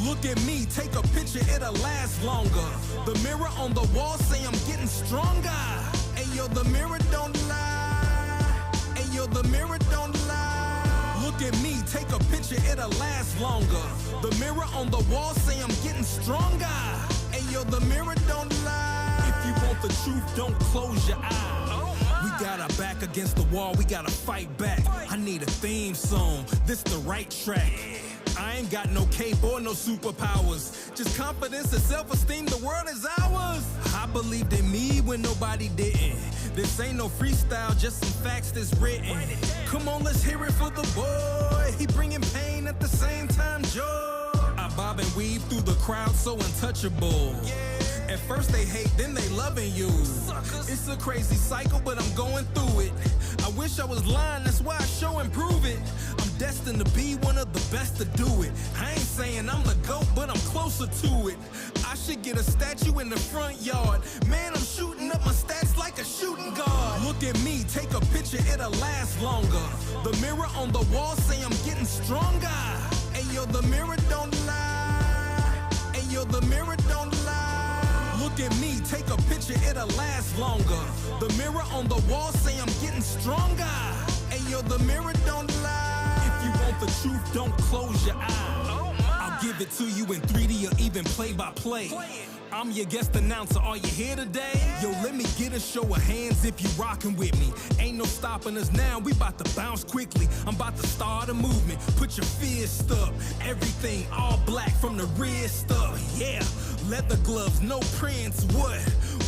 Look at me, take a picture, it'll last longer. The mirror on the wall say I'm getting stronger. Ayo, the mirror don't lie. Ayo, the mirror don't lie. Look at me, take a picture, it'll last longer. The mirror on the wall say I'm getting stronger. Ayo, the mirror don't lie. If you want the truth, don't close your eyes. We got our back against the wall, we gotta fight back. I need a theme song, this the right track. I ain't got no cape or no superpowers. Just confidence and self-esteem, the world is ours. I believed in me when nobody didn't. This ain't no freestyle, just some facts that's written. Come on, let's hear it for the boy. He bringing pain at the same time, joy. I bob and weave through the crowd, so untouchable. At first they hate, then they loving you. It's a crazy cycle, but I'm going through it. I wish I was lying, that's why I show and prove it. I'm destined to be one of the best to do it. I ain't saying I'm the GOAT, but I'm closer to it. I should get a statue in the front yard. Man, I'm shooting up my stats like a shooting guard. Look at me, take a picture, it'll last longer. The mirror on the wall say I'm getting stronger. Ayo, the mirror don't lie. Ayo, the mirror don't lie. Look at me, take a picture, it'll last longer. The mirror on the wall say I'm getting stronger. Ayo, the mirror don't lie. If you want the truth, don't close your eyes. I'll give it to you in 3D or even play by play. I'm your guest announcer, are you here today? Yo, let me get a show of hands if you rockin' with me. Ain't no stopping us now, we bout to bounce quickly. I'm about to start a movement, put your fist up. Everything all black from the wrist up, yeah. Leather gloves, no prints, what?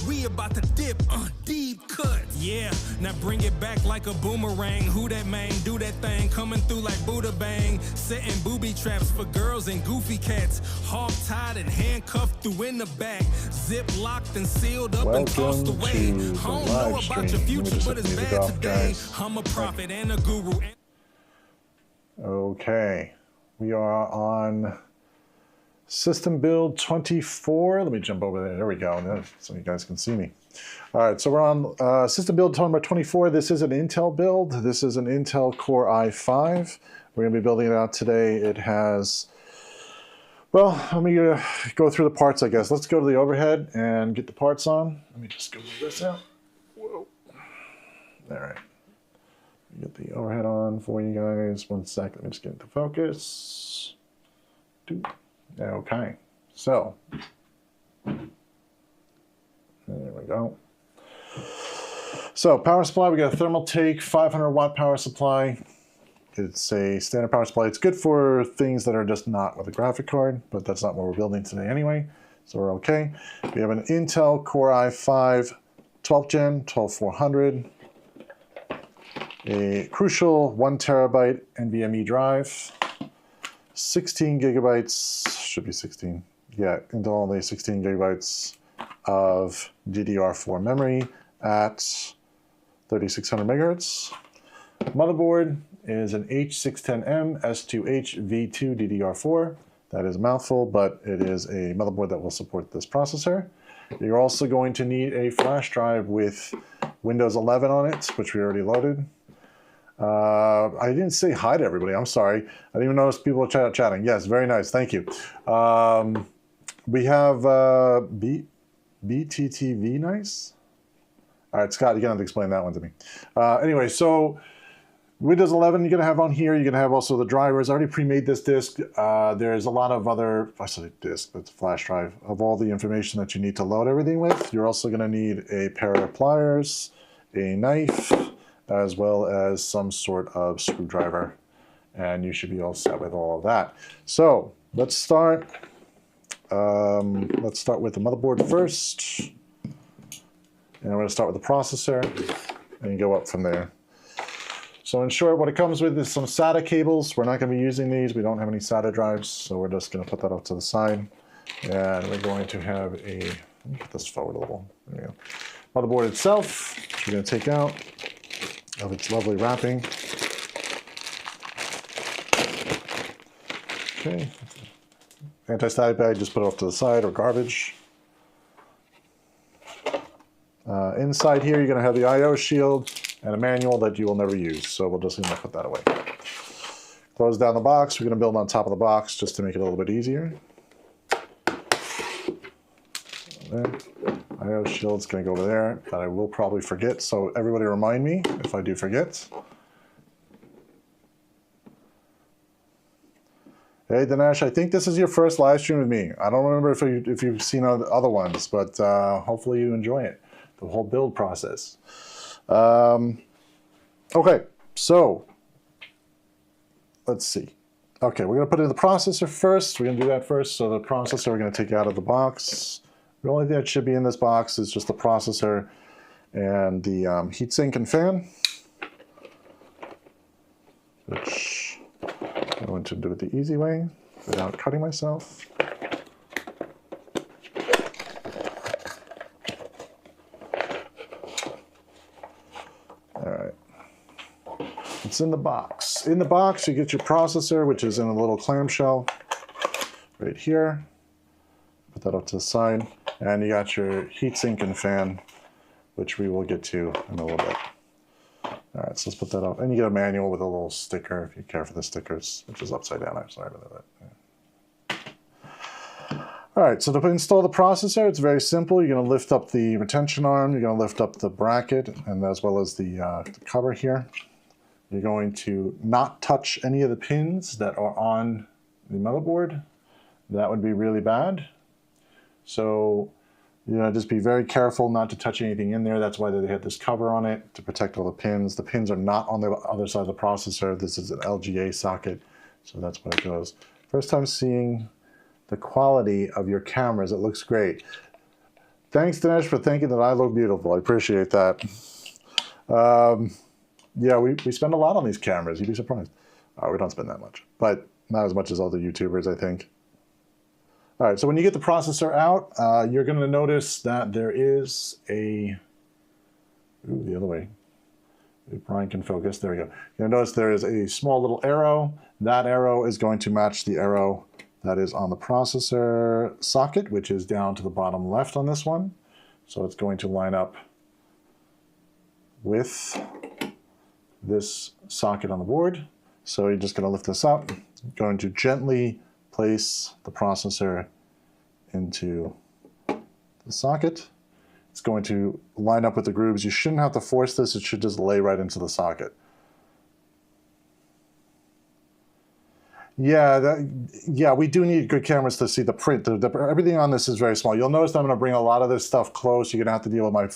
We about to dip, deep cut, yeah. Now bring it back like a boomerang. Who that man, do that thing, coming through like Buddha Bang. Setting booby traps for girls and goofy cats. Hog tied and handcuffed through in the back. Zip locked and sealed up and tossed away. I don't know about your future, but it's bad today. I'm a prophet and a guru. Okay, we are on system build 24. Let me jump over there. There we go, so you guys can see me. All right, so we're on system build number 24. This is an Intel build. This is an Intel Core i5. We're going to be building it out today. It has, well, let me go through the parts, I guess. Let's go to the overhead and get the parts on. Let me just go move this out. Whoa. All right. Get the overhead on for you guys. One sec. Let me just get into focus. Okay. So, there we go. So, power supply. We got a Thermaltake 500 watt power supply. It's a standard power supply. It's good for things that are just not with a graphic card, but that's not what we're building today anyway, so we're okay. We have an Intel Core i5 12th gen, 12400, a crucial 1 terabyte NVMe drive, 16 gigabytes, should be 16, yeah, Intel only 16 gigabytes of DDR4 memory at 3600 megahertz. Motherboard is an H610M S2H V2 DDR4. That is a mouthful, but it is a motherboard that will support this processor. You're also going to need a flash drive with Windows 11 on it, which we already loaded. I didn't say hi to everybody. I'm sorry. I didn't even notice people chatting. Yes, very nice. Thank you. We have BTTV nice. All right, Scott, you're going to have to explain that one to me. Anyway, so Windows 11 you're going to have on here. You're going to have also the drivers. I already pre-made this disk. There's a lot of other, I said disk, that's a flash drive, of all the information that you need to load everything with. You're also going to need a pair of pliers, a knife, as well as some sort of screwdriver. And you should be all set with all of that. So let's start. Let's start with the motherboard first. And I'm going to start with the processor and go up from there. So in short, what it comes with is some SATA cables. We're not going to be using these. We don't have any SATA drives, so we're just going to put that off to the side. And we're going to have a, let me put this forward a little. There we go. Motherboard itself, which we're going to take out of its lovely wrapping. Okay. Anti-static bag, just put it off to the side or garbage. Inside here, you're going to have the I/O shield and a manual that you will never use, so we're just going to put that away. Close down the box. We're going to build on top of the box just to make it a little bit easier. there. I.O. shield's going to go over there, but I will probably forget. So everybody remind me if I do forget. Hey Dinesh, I think this is your first live stream with me. I don't remember if you've seen other ones, but hopefully you enjoy it, the whole build process. Okay, so let's see. Okay, we're going to put in the processor first. We're going to do that first. So the processor we're going to take out of the box. The only thing that should be in this box is just the processor and the heatsink and fan, which I'm going to do it the easy way without cutting myself. All right. It's in the box. In the box, you get your processor, which is in a little clamshell right here. Put that up to the side. And you got your heatsink and fan, which we will get to in a little bit. All right, so let's put that up. And you get a manual with a little sticker if you care for the stickers, which is upside down. I'm sorry about that. Yeah. All right, so to install the processor, it's very simple. You're going to lift up the retention arm. You're going to lift up the bracket, and as well as the cover here. You're going to not touch any of the pins that are on the motherboard. That would be really bad. So, just be very careful not to touch anything in there. That's why they had this cover on it to protect all the pins. The pins are not on the other side of the processor. This is an LGA socket, so that's where it goes. First time seeing the quality of your cameras. It looks great. Thanks, Dinesh, for thinking that I look beautiful. I appreciate that. Yeah, we spend a lot on these cameras. You'd be surprised. We don't spend that much, but not as much as other YouTubers, I think. All right, so when you get the processor out, you're going to notice that there is a, the other way. If Brian can focus, there we go. You're going to notice there is a small little arrow. That arrow is going to match the arrow that is on the processor socket, which is down to the bottom left on this one. So it's going to line up with this socket on the board. So you're just going to lift this up, going to gently place the processor into the socket. It's going to line up with the grooves. You shouldn't have to force this. It should just lay right into the socket. Yeah, we do need good cameras to see the print. Everything on this is very small. You'll notice that I'm going to bring a lot of this stuff close. You're going to have to deal with my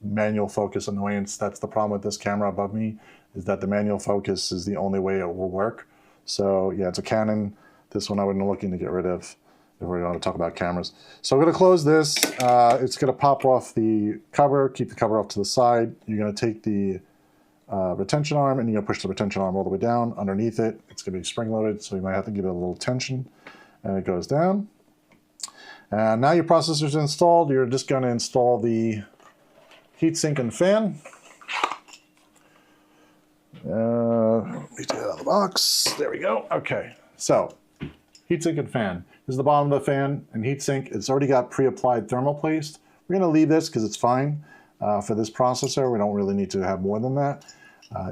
manual focus annoyance. That's the problem with this camera above me, is that the manual focus is the only way it will work. So yeah, it's a Canon. This one I would be looking to get rid of if we're going to talk about cameras. So we're going to close this. It's going to pop off the cover, keep the cover off to the side. You're going to take the retention arm and you're going to push the retention arm all the way down underneath it. It's going to be spring loaded, so you might have to give it a little tension. And it goes down. And now your processor's installed. You're just going to install the heatsink and fan. Let me take it out of the box. There we go. Okay, so heatsink and fan. This is the bottom of the fan and heatsink. It's already got pre-applied thermal paste. We're going to leave this because it's fine for this processor. We don't really need to have more than that.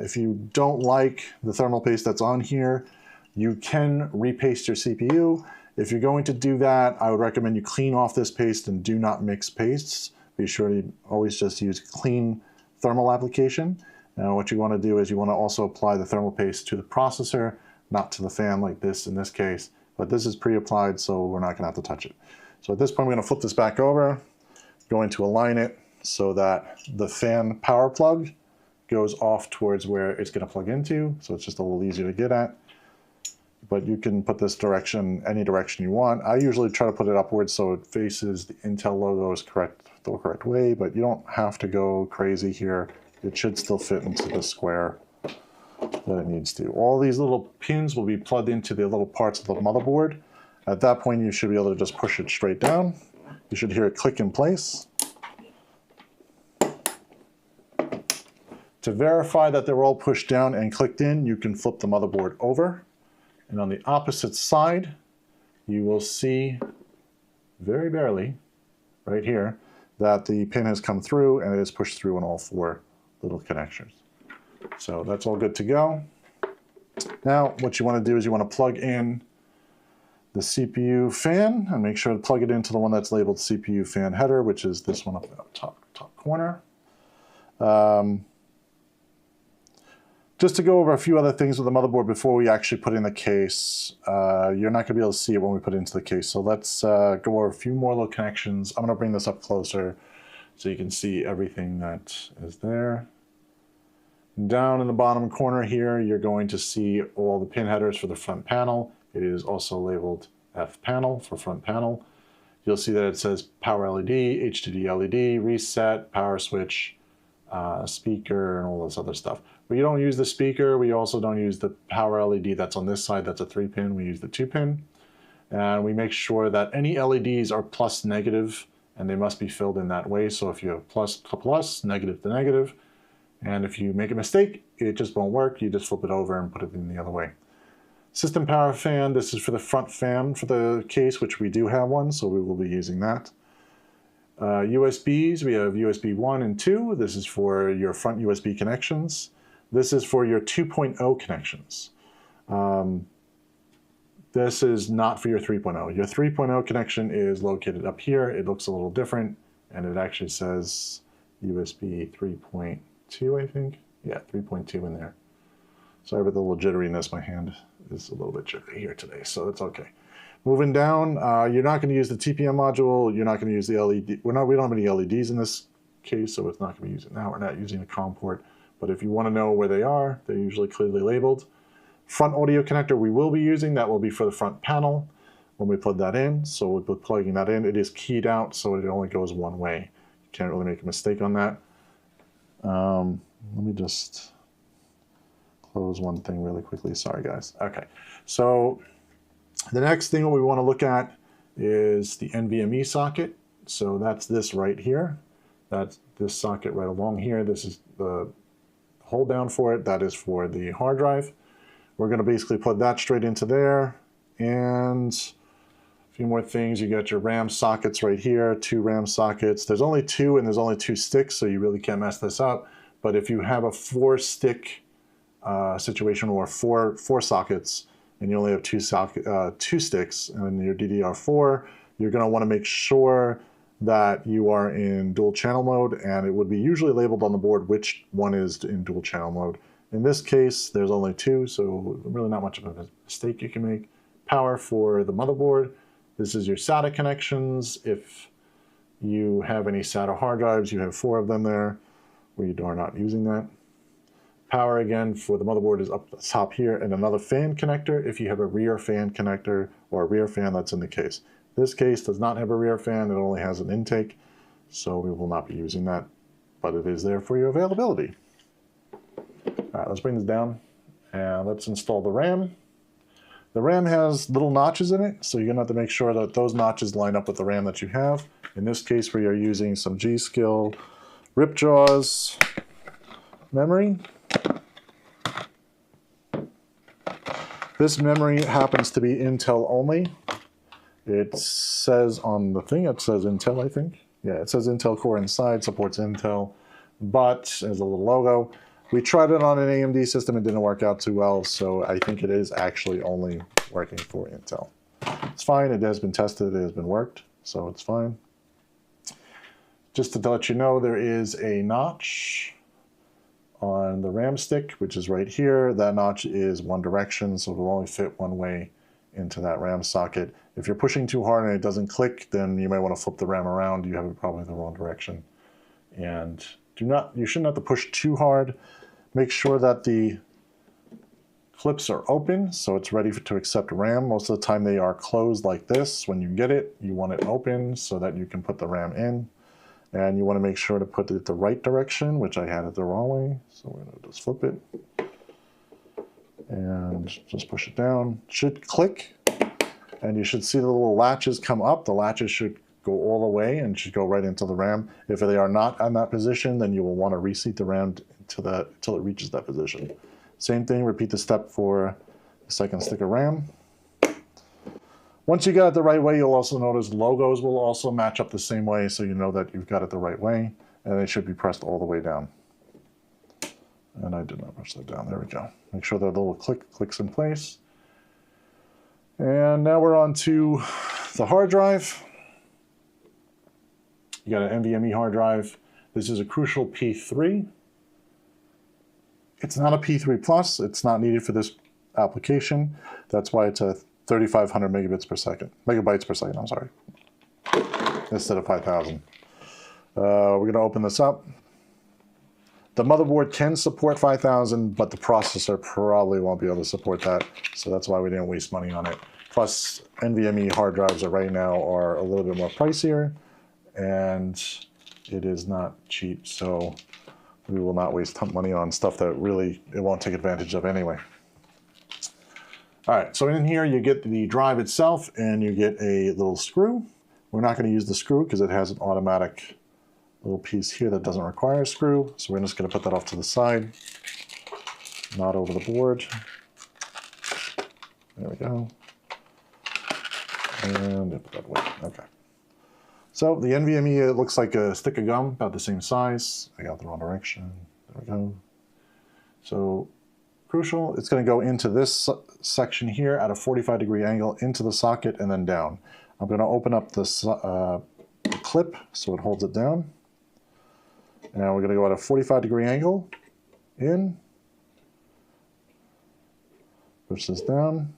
If you don't like the thermal paste that's on here, you can repaste your CPU. If you're going to do that, I would recommend you clean off this paste and do not mix pastes. Be sure to always just use clean thermal application. Now what you want to do is you want to also apply the thermal paste to the processor, not to the fan like this in this case. But this is pre-applied, so we're not going to have to touch it. So at this point, we're going to flip this back over, going to align it so that the fan power plug goes off towards where it's going to plug into. So it's just a little easier to get at. But you can put this direction, any direction you want. I usually try to put it upwards so it faces the Intel logo the correct way, but you don't have to go crazy here. It should still fit into the square that it needs to. All these little pins will be plugged into the little parts of the motherboard. At that point, you should be able to just push it straight down. You should hear it click in place. To verify that they're all pushed down and clicked in, you can flip the motherboard over. And on the opposite side, you will see, very barely, right here, that the pin has come through and it is pushed through on all four little connectors. So that's all good to go. Now what you want to do is you want to plug in the CPU fan, and make sure to plug it into the one that's labeled CPU fan header, which is this one up in the top corner. Just to go over a few other things with the motherboard before we actually put in the case. You're not going to be able to see it when we put it into the case, so let's go over a few more little connections. I'm going to bring this up closer so you can see everything that is there. Down in the bottom corner here, you're going to see all the pin headers for the front panel. It is also labeled F panel for front panel. You'll see that it says power LED, HDD LED, reset, power switch, speaker, and all this other stuff. We don't use the speaker. We also don't use the power LED that's on this side. That's a 3-pin. We use the 2-pin. And we make sure that any LEDs are plus negative, and they must be filled in that way. So if you have plus to plus, negative to negative, and if you make a mistake, it just won't work. You just flip it over and put it in the other way. System power fan, this is for the front fan for the case, which we do have one, so we will be using that. USBs, we have USB 1 and 2. This is for your front USB connections. This is for your 2.0 connections. This is not for your 3.0. Your 3.0 connection is located up here. It looks a little different, and it actually says USB 3.2, I think. Yeah, 3.2 in there. Sorry about the little jitteriness. My hand is a little bit jittery here today, so it's okay. Moving down, you're not going to use the TPM module. You're not going to use the LED. We don't have any LEDs in this case, so it's not going to be using that. We're not using a COM port. But if you want to know where they are, they're usually clearly labeled. Front audio connector we will be using. That will be for the front panel when we plug that in. So we'll be plugging that in. It is keyed out, so it only goes one way. You can't really make a mistake on that. Let me just close one thing really quickly. Sorry, guys. Okay. So the next thing we want to look at is the NVMe socket. So that's this right here. That's this socket right along here. This is the hold down for it. That is for the hard drive. We're going to basically plug that straight into there. And a few more things. You got your RAM sockets right here, 2 RAM sockets. There's only 2 and there's only 2 sticks, so you really can't mess this up. But if you have a 4-stick situation or 4 sockets, and you only have 2 sticks and your DDR4, you're going to want to make sure that you are in dual channel mode, and it would be usually labeled on the board which one is in dual channel mode. In this case, there's only 2, so really not much of a mistake you can make. Power for the motherboard. This is your SATA connections. If you have any SATA hard drives, you have 4 of them there. We are not using that. Power again for the motherboard is up the top here, and another fan connector if you have a rear fan connector or a rear fan that's in the case. This case does not have a rear fan, it only has an intake, so we will not be using that, but it is there for your availability. All right, let's bring this down and let's install the RAM. The RAM has little notches in it, so you're gonna have to make sure that those notches line up with the RAM that you have. In this case, we are using some G.SKILL Ripjaws memory. This memory happens to be Intel only. It says on the thing, it says Intel, I think. Yeah, it says Intel Core inside, supports Intel, but as a little logo. We tried it on an AMD system, it didn't work out too well, so I think it is actually only working for Intel. It's fine, it has been tested, it has been worked, so it's fine. Just to let you know, there is a notch on the RAM stick, which is right here. That notch is one direction, so it will only fit one way into that RAM socket. If you're pushing too hard and it doesn't click, then you might want to flip the RAM around. You have it probably in the wrong direction. And you shouldn't have to push too hard. Make sure that the clips are open, so it's ready to accept RAM. Most of the time they are closed like this. When you get it, you want it open so that you can put the RAM in. And you want to make sure to put it the right direction, which I had it the wrong way. So we're going to just flip it. And just push it down. It should click. And you should see the little latches come up. The latches should go all the way and should go right into the RAM. If they are not on that position, then you will want to reseat the RAM until it reaches that position. Same thing, repeat the step for the second stick of RAM. Once you got it the right way, you'll also notice logos will also match up the same way, so you know that you've got it the right way, and they should be pressed all the way down. And I did not push that down. There we go. Make sure that little clicks in place. And now we're on to the hard drive. You got an NVMe hard drive. This is a Crucial P3. It's not a P3 Plus. It's not needed for this application. That's why it's a 3,500 megabytes per second, I'm sorry, instead of 5,000. We're going to open this up. The motherboard can support 5,000, but the processor probably won't be able to support that. So that's why we didn't waste money on it. Plus, NVMe hard drives right now are a little bit more pricier, and it is not cheap. So we will not waste money on stuff that really it won't take advantage of anyway. All right, so in here you get the drive itself, and you get a little screw. We're not going to use the screw because it has an automatic little piece here that doesn't require a screw. So we're just going to put that off to the side, not over the board. There we go. And put that away. Okay. So the NVMe, it looks like a stick of gum, about the same size. I got the wrong direction. There we go. So Crucial, it's going to go into this section here at a 45-degree angle into the socket and then down. I'm going to open up this clip so it holds it down. And we're going to go at a 45-degree angle in, push this down,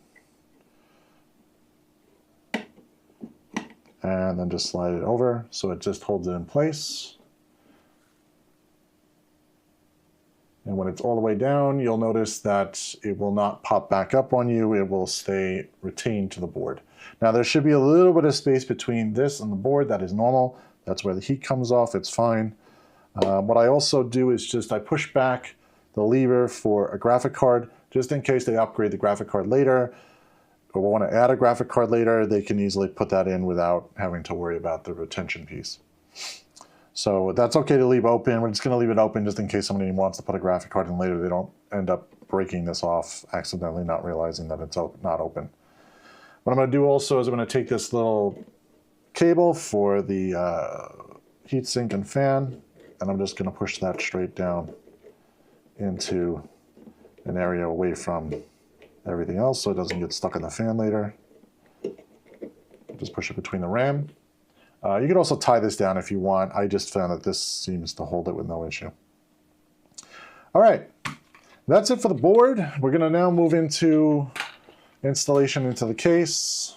and then just slide it over so it just holds it in place. And when it's all the way down, you'll notice that it will not pop back up on you. It will stay retained to the board. Now there should be a little bit of space between this and the board. That is normal. That's where the heat comes off. It's fine. What I also do is just I push back the lever for a graphic card, just in case they upgrade the graphic card later, or want to add a graphic card later, they can easily put that in without having to worry about the retention piece. So that's okay to leave open. We're just going to leave it open just in case somebody wants to put a graphic card in later. They don't end up breaking this off accidentally, not realizing that it's not open. What I'm going to do also is I'm going to take this little cable for the heatsink and fan, and I'm just going to push that straight down into an area away from everything else so it doesn't get stuck in the fan later. Just push it between the RAM. You can also tie this down if you want. I just found that this seems to hold it with no issue. All right, that's it for the board. We're going to now move into installation into the case.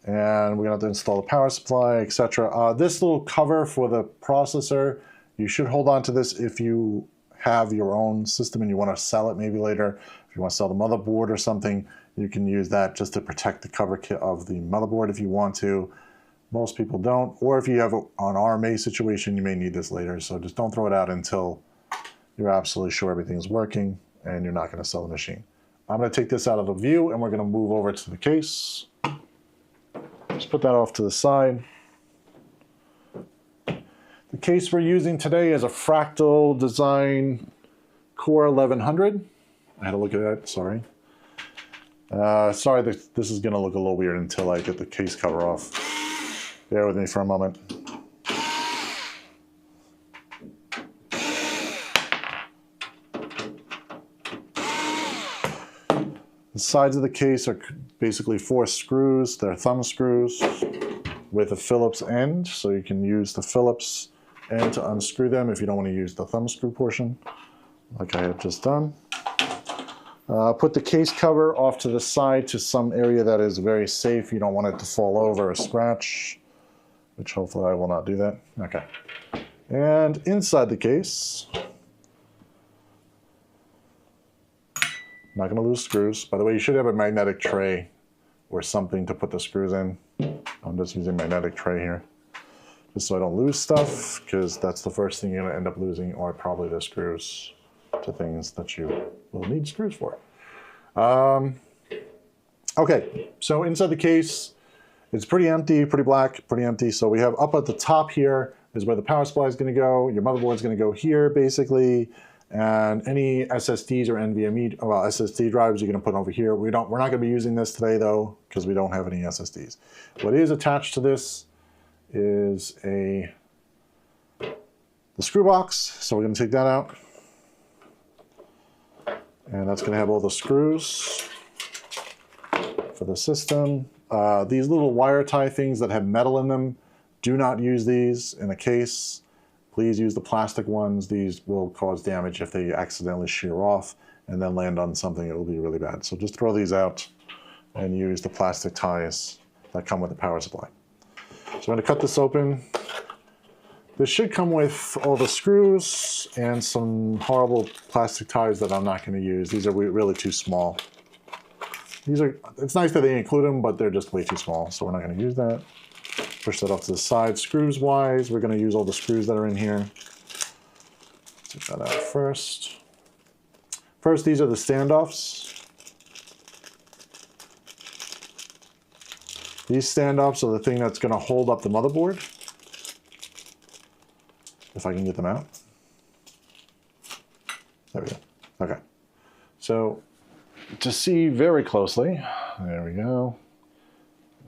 And we're going to have to install the power supply, etc. This little cover for the processor, you should hold on to this if you have your own system and you want to sell it maybe later. If you want to sell the motherboard or something, you can use that just to protect the cover kit of the motherboard if you want to. Most people don't, or if you have an RMA situation, you may need this later. So just don't throw it out until you're absolutely sure everything's working and you're not going to sell the machine. I'm going to take this out of the view and we're going to move over to the case. Just put that off to the side. The case we're using today is a Fractal Design Core 1100. I had to look at that, sorry. Sorry, this is going to look a little weird until I get the case cover off. Bear with me for a moment. The sides of the case are basically 4 screws. They're thumb screws with a Phillips end, so you can use the Phillips end to unscrew them if you don't want to use the thumb screw portion, like I have just done. Put the case cover off to the side to some area that is very safe. You don't want it to fall over or scratch, which hopefully I will not do that. Okay. And inside the case, not going to lose screws. By the way, you should have a magnetic tray or something to put the screws in. I'm just using magnetic tray here, just so I don't lose stuff, because that's the first thing you're going to end up losing, or probably the screws to things that you will need screws for. Okay, so inside the case, it's pretty empty, pretty black, pretty empty. So we have up at the top here is where the power supply is going to go. Your motherboard is going to go here, basically. And any SSDs or NVMe, well, SSD drives you're going to put over here. We're not going to be using this today, though, because we don't have any SSDs. What is attached to this is the screw box. So we're going to take that out. And that's going to have all the screws. for the system. These little wire tie things that have metal in them, do not use these in a case. Please use the plastic ones. These will cause damage if they accidentally shear off and then land on something. It will be really bad. So just throw these out and use the plastic ties that come with the power supply. So I'm going to cut this open. This should come with all the screws and some horrible plastic ties that I'm not going to use. These are really too small. It's nice that they include them, but they're just way too small, so we're not going to use that. Push that off to the side. Screws wise, we're going to use all the screws that are in here. Take that out first. First, these are the standoffs. These standoffs are the thing that's going to hold up the motherboard. If I can get them out. There we go. Okay. So, to see very closely, there we go.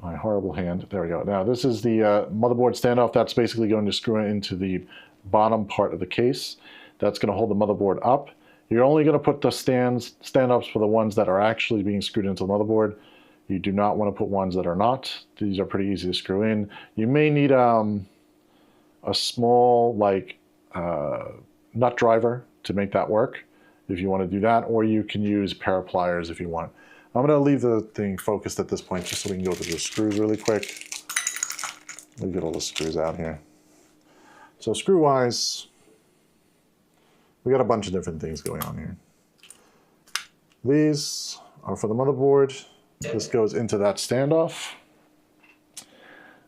My horrible hand. There we go. Now this is the motherboard standoff. That's basically going to screw into the bottom part of the case. That's going to hold the motherboard up. You're only going to put the standoffs for the ones that are actually being screwed into the motherboard. You do not want to put ones that are not. These are pretty easy to screw in. You may need a small nut driver to make that work if you want to do that, or you can use a pair of pliers if you want. I'm going to leave the thing focused at this point just so we can go through the screws really quick. Let me get all the screws out here. So screw-wise, we got a bunch of different things going on here. These are for the motherboard. This goes into that standoff.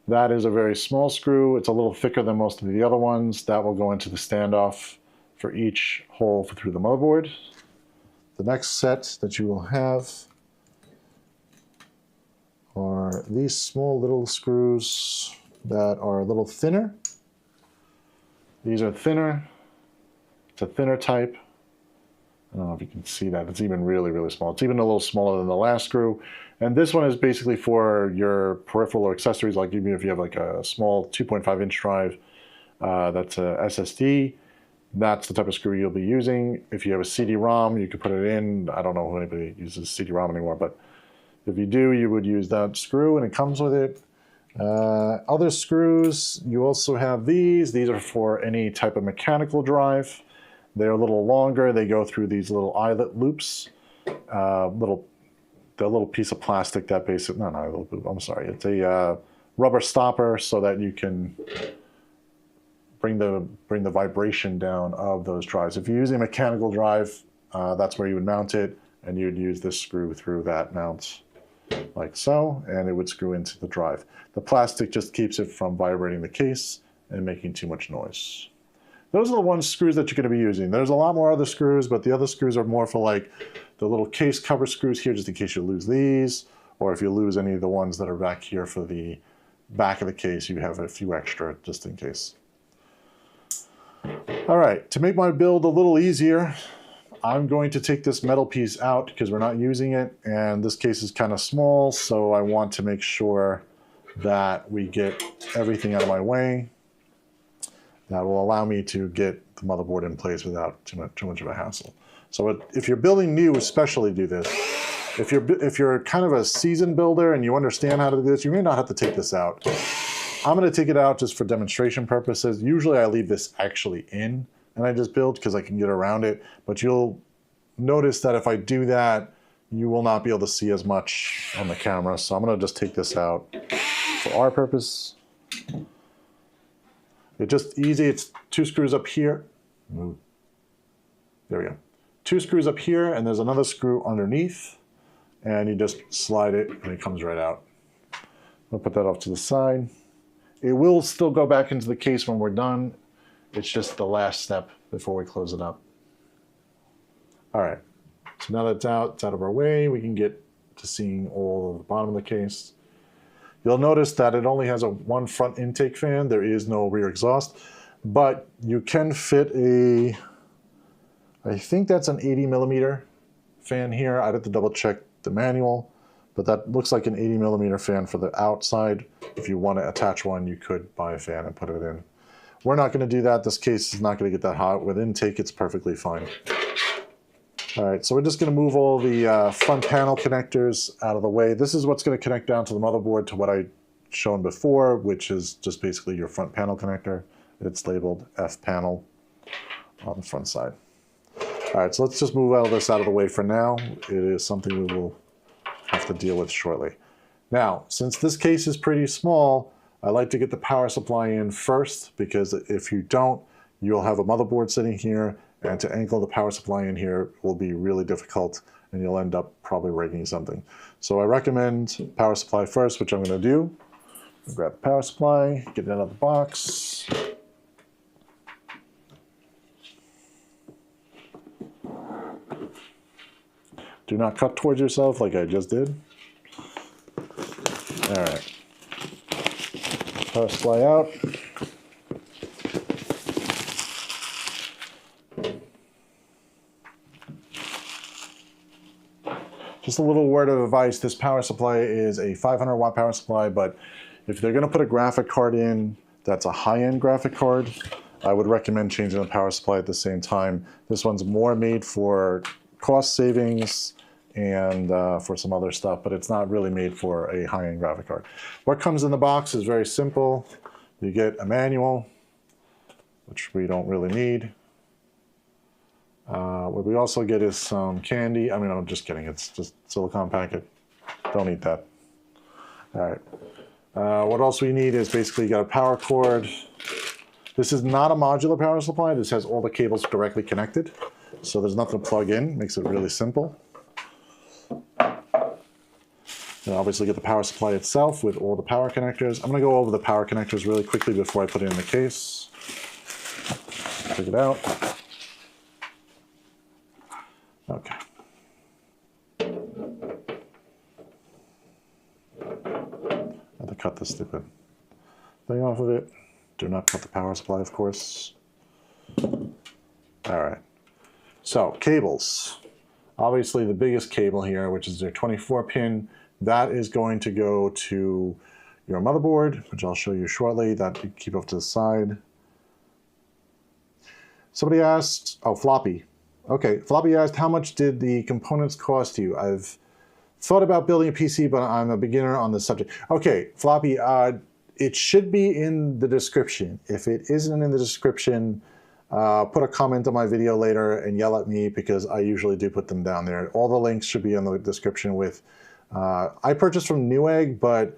That is a very small screw. It's a little thicker than most of the other ones. That will go into the standoff for each hole through the motherboard. The next set that you will have are these small little screws that are a little thinner. These are thinner. It's a thinner type. I don't know if you can see that. It's even really, really small. It's even a little smaller than the last screw. And this one is basically for your peripheral or accessories, like even if you have like a small 2.5-inch drive that's a SSD, that's the type of screw you'll be using. If you have a CD-ROM, you could put it in. I don't know if anybody uses CD-ROM anymore, but if you do, you would use that screw, and it comes with it. Other screws, you also have these. These are for any type of mechanical drive. They're a little longer. They go through these little eyelet loops. The little piece of plastic that basically, not an eyelet loop, I'm sorry. It's a rubber stopper so that you can bring the vibration down of those drives. If you're using a mechanical drive, that's where you would mount it, and you'd use this screw through that mount, like so, and it would screw into the drive. The plastic just keeps it from vibrating the case and making too much noise. Those are the screws that you're going to be using. There's a lot more other screws, but the other screws are more for like the little case cover screws here, just in case you lose these, or if you lose any of the ones that are back here for the back of the case, you have a few extra just in case. All right, to make my build a little easier, I'm going to take this metal piece out because we're not using it, and this case is kind of small, so I want to make sure that we get everything out of my way. That will allow me to get the motherboard in place without too much of a hassle. So if you're building new, especially do this. If you're kind of a seasoned builder and you understand how to do this, you may not have to take this out. I'm going to take it out just for demonstration purposes. Usually I leave this actually in and I just build because I can get around it. But you'll notice that if I do that, you will not be able to see as much on the camera. So I'm going to just take this out for our purpose. It's just easy. It's 2 screws up here. There we go. 2 screws up here, and there's another screw underneath. And you just slide it, and it comes right out. I'll put that off to the side. It will still go back into the case when we're done. It's just the last step before we close it up. All right. So now that it's out of our way, we can get to seeing all of the bottom of the case. You'll notice that it only has one front intake fan. There is no rear exhaust, but you can fit I think that's an 80mm fan here. I'd have to double check the manual, but that looks like an 80mm fan for the outside. If you want to attach one, you could buy a fan and put it in. We're not going to do that. This case is not going to get that hot. With intake, it's perfectly fine. All right, so we're just going to move all the front panel connectors out of the way. This is what's going to connect down to the motherboard to what I shown before, which is just basically your front panel connector. It's labeled F panel on the front side. All right, so let's just move all this out of the way for now. It is something we will have to deal with shortly. Now, since this case is pretty small, I like to get the power supply in first, because if you don't, you'll have a motherboard sitting here, and to angle the power supply in here will be really difficult, and you'll end up probably breaking something. So I recommend power supply first, which I'm going to do. Grab the power supply, get it out of the box. Do not cut towards yourself like I just did. All right. Power supply out. Just a little word of advice, this power supply is a 500 watt power supply, but if they're going to put a graphic card in that's a high-end graphic card, I would recommend changing the power supply at the same time. This one's more made for cost savings and for some other stuff, but it's not really made for a high-end graphic card. What comes in the box is very simple. You get a manual, which we don't really need. What we also get is some candy. I mean, I'm just kidding. It's just silicone packet. Don't eat that. All right. What else we need is basically you got a power cord. This is not a modular power supply. This has all the cables directly connected. So there's nothing to plug in. Makes it really simple. And obviously get the power supply itself with all the power connectors. I'm going to go over the power connectors really quickly before I put it in the case. Take it out. Okay. I have to cut this stupid thing off of it. Do not cut the power supply, of course. All right. So, cables. Obviously, the biggest cable here, which is their 24-pin, that is going to go to your motherboard, which I'll show you shortly. That you keep off to the side. Somebody asked, oh, floppy. Okay, Floppy asked, how much did the components cost you? I've thought about building a PC, but I'm a beginner on the subject. Okay, Floppy, it should be in the description. If it isn't in the description, put a comment on my video later and yell at me, because I usually do put them down there. All the links should be in the description with, I purchased from Newegg, but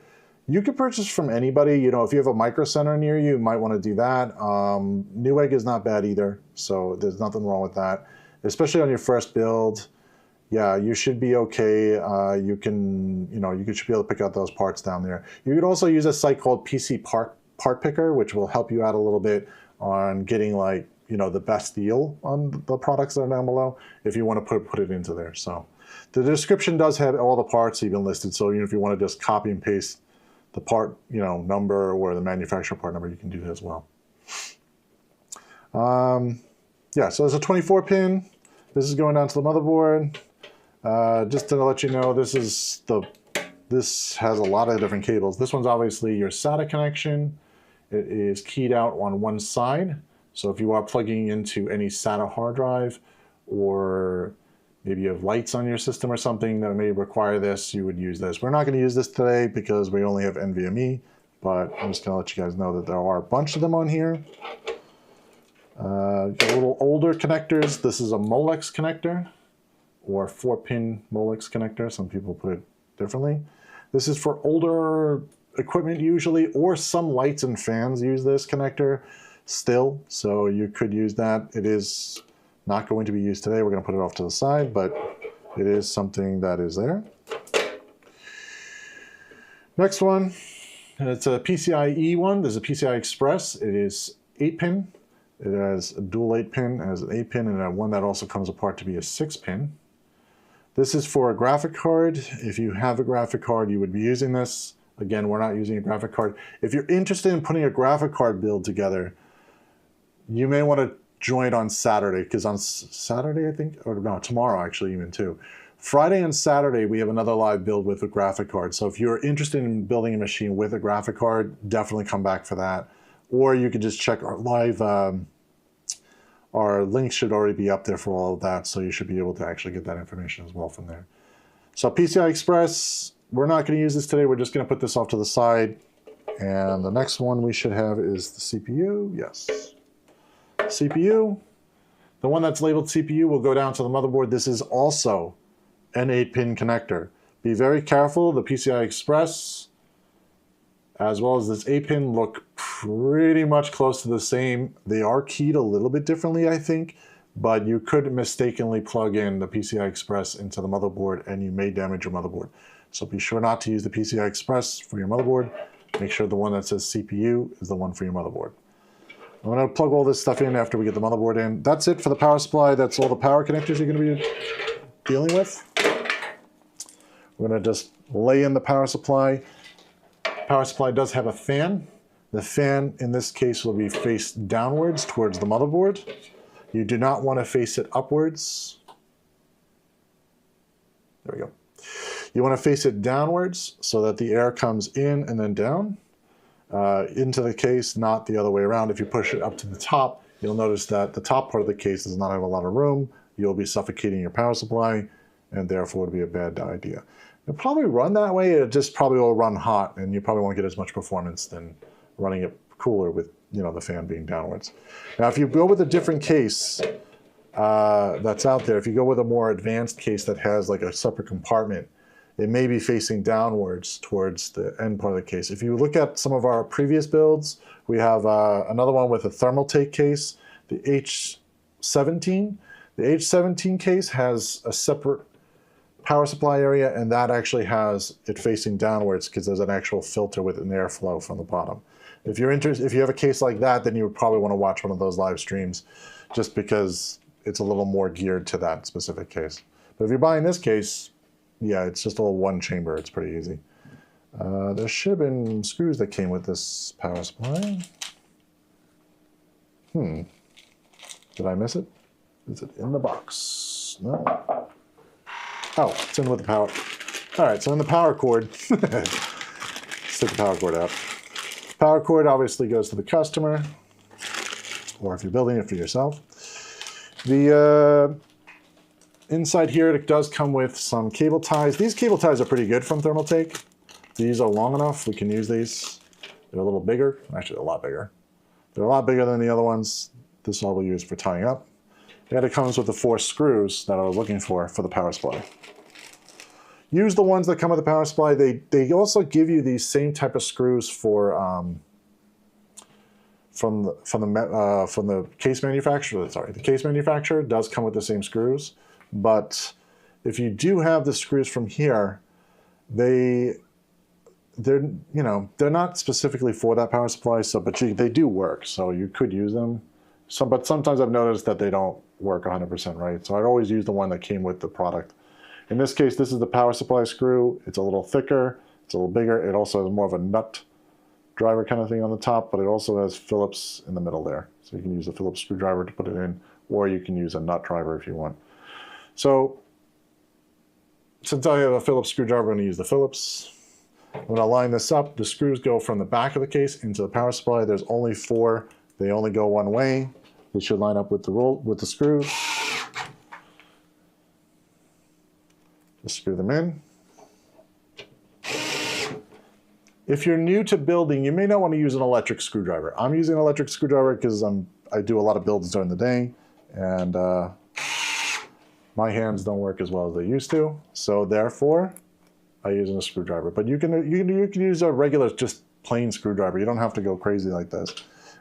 you can purchase from anybody. You know, if you have a Micro Center near you, you might want to do that. Newegg is not bad either, so there's nothing wrong with that. Especially on your first build, yeah, you should be okay. You should be able to pick out those parts down there. You could also use a site called PC Part Picker, which will help you out a little bit on getting the best deal on the products that are down below if you want to put it into there. So the description does have all the parts even listed. So if you want to just copy and paste the part, number or the manufacturer part number, you can do that as well. Yeah, so there's a 24-pin. This is going down to the motherboard. Just to let you know, this has a lot of different cables. This one's obviously your SATA connection. It is keyed out on one side. So if you are plugging into any SATA hard drive, or maybe you have lights on your system or something that may require this, you would use this. We're not going to use this today because we only have NVMe, but I'm just going to let you guys know that there are a bunch of them on here. Got a little older connectors. This is a Molex connector, or 4-pin Molex connector. Some people put it differently. This is for older equipment usually, or some lights and fans use this connector still, so you could use that. It is not going to be used today. We're going to put it off to the side, but it is something that is there. Next one, it's a PCIe one. There's a PCI Express. It is 8-pin. It has a dual 8-pin, it has an 8-pin, and one that also comes apart to be a 6-pin. This is for a graphic card. If you have a graphic card, you would be using this. Again, we're not using a graphic card. If you're interested in putting a graphic card build together, you may want to join on Saturday, because on Saturday, I think, or no, tomorrow actually even too. Friday and Saturday, we have another live build with a graphic card. So if you're interested in building a machine with a graphic card, definitely come back for that. Or you could just check our live our links should already be up there for all of that, so you should be able to actually get that information as well from there. So PCI Express, we're not going to use this today. We're just going to put this off to the side. And the next one we should have is the CPU. Yes. CPU. The one that's labeled CPU will go down to the motherboard. This is also an 8-pin connector. Be very careful. The PCI Express, as well as this 8-pin, look pretty much close to the same. They are keyed a little bit differently, I think, but you could mistakenly plug in the PCI Express into the motherboard and you may damage your motherboard. So be sure not to use the PCI Express for your motherboard. Make sure the one that says CPU is the one for your motherboard. I'm going to plug all this stuff in after we get the motherboard in. That's it for the power supply. That's all the power connectors you're going to be dealing with. We're going to just lay in the power supply. Power supply does have a fan. The fan in this case will be faced downwards towards the motherboard. You do not want to face it upwards. There we go. You want to face it downwards so that the air comes in and then down into the case, not the other way around. If you push it up to the top, you'll notice that the top part of the case does not have a lot of room. You'll be suffocating your power supply, and therefore it would be a bad idea. It'll probably run that way. It just probably will run hot, and you probably won't get as much performance than running it cooler with, you know, the fan being downwards. Now, if you go with a different case that's out there, if you go with a more advanced case that has like a separate compartment, it may be facing downwards towards the end part of the case. If you look at some of our previous builds, we have another one with a Thermaltake case, the H17. The H17 case has a separate power supply area, and that actually has it facing downwards because there's an actual filter with an airflow from the bottom. If you're interested, if you have a case like that, then you would probably want to watch one of those live streams, just because it's a little more geared to that specific case. But if you're buying this case, yeah, it's just a little one chamber. It's pretty easy. There should have been screws that came with this power supply. Did I miss it? Is it in the box? No. Oh, it's in with the power. All right, so in the power cord, let's take the power cord out. Power cord obviously goes to the customer, or if you're building it for yourself. The inside here, it does come with some cable ties. These cable ties are pretty good from Thermaltake. These are long enough. We can use these. They're a little bigger. Actually, a lot bigger. They're a lot bigger than the other ones. This all we use for tying up. And it comes with the 4 screws that I was looking for the power supply. Use the ones that come with the power supply. They also give you these same type of screws for from the case manufacturer. Sorry, the case manufacturer does come with the same screws, but if you do have the screws from here, they're not specifically for that power supply. So, but they do work. So you could use them. But sometimes I've noticed that they don't work 100% right. So I'd always use the one that came with the product. In this case, this is the power supply screw. It's a little thicker, it's a little bigger. It also has more of a nut driver kind of thing on the top, but it also has Phillips in the middle there. So you can use a Phillips screwdriver to put it in, or you can use a nut driver if you want. So since I have a Phillips screwdriver, I'm going to use the Phillips. When I line this up, the screws go from the back of the case into the power supply. There's only 4. They only go one way. They should line up with the screws. Just screw them in. If you're new to building, you may not want to use an electric screwdriver. I'm using an electric screwdriver because I do a lot of builds during the day, and my hands don't work as well as they used to. So therefore, I use a screwdriver. But you can use a regular, just plain screwdriver. You don't have to go crazy like this.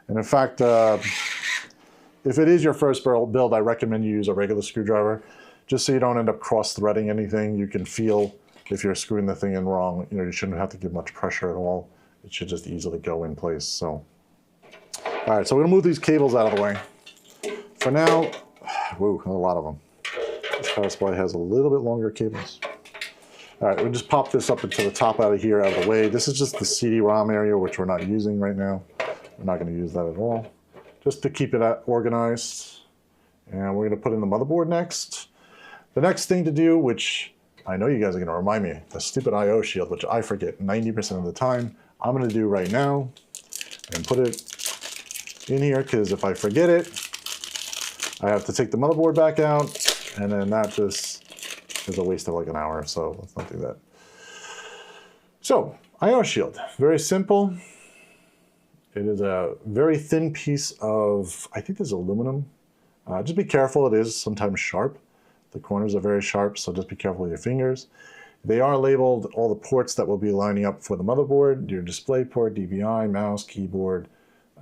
And in fact, if it is your first build, I recommend you use a regular screwdriver, just so you don't end up cross-threading anything. You can feel if you're screwing the thing in wrong. You shouldn't have to give much pressure at all. It should just easily go in place. So, all right, so we're gonna move these cables out of the way. For now, woo, a lot of them. This power supply has a little bit longer cables. All right, we'll just pop this up into the top out of here, out of the way. This is just the CD-ROM area, which we're not using right now. We're not going to use that at all, just to keep it organized. And we're going to put in the motherboard next. The next thing to do, which I know you guys are going to remind me, the stupid I/O shield, which I forget 90% of the time, I'm going to do right now and put it in here, because if I forget it, I have to take the motherboard back out, and then that just is a waste of like an hour, so let's not do that. So, I/O shield, very simple. It is a very thin piece of, I think this is aluminum. Just be careful, it is sometimes sharp. The corners are very sharp, so just be careful with your fingers. They are labeled all the ports that will be lining up for the motherboard, your display port, DVI, mouse, keyboard,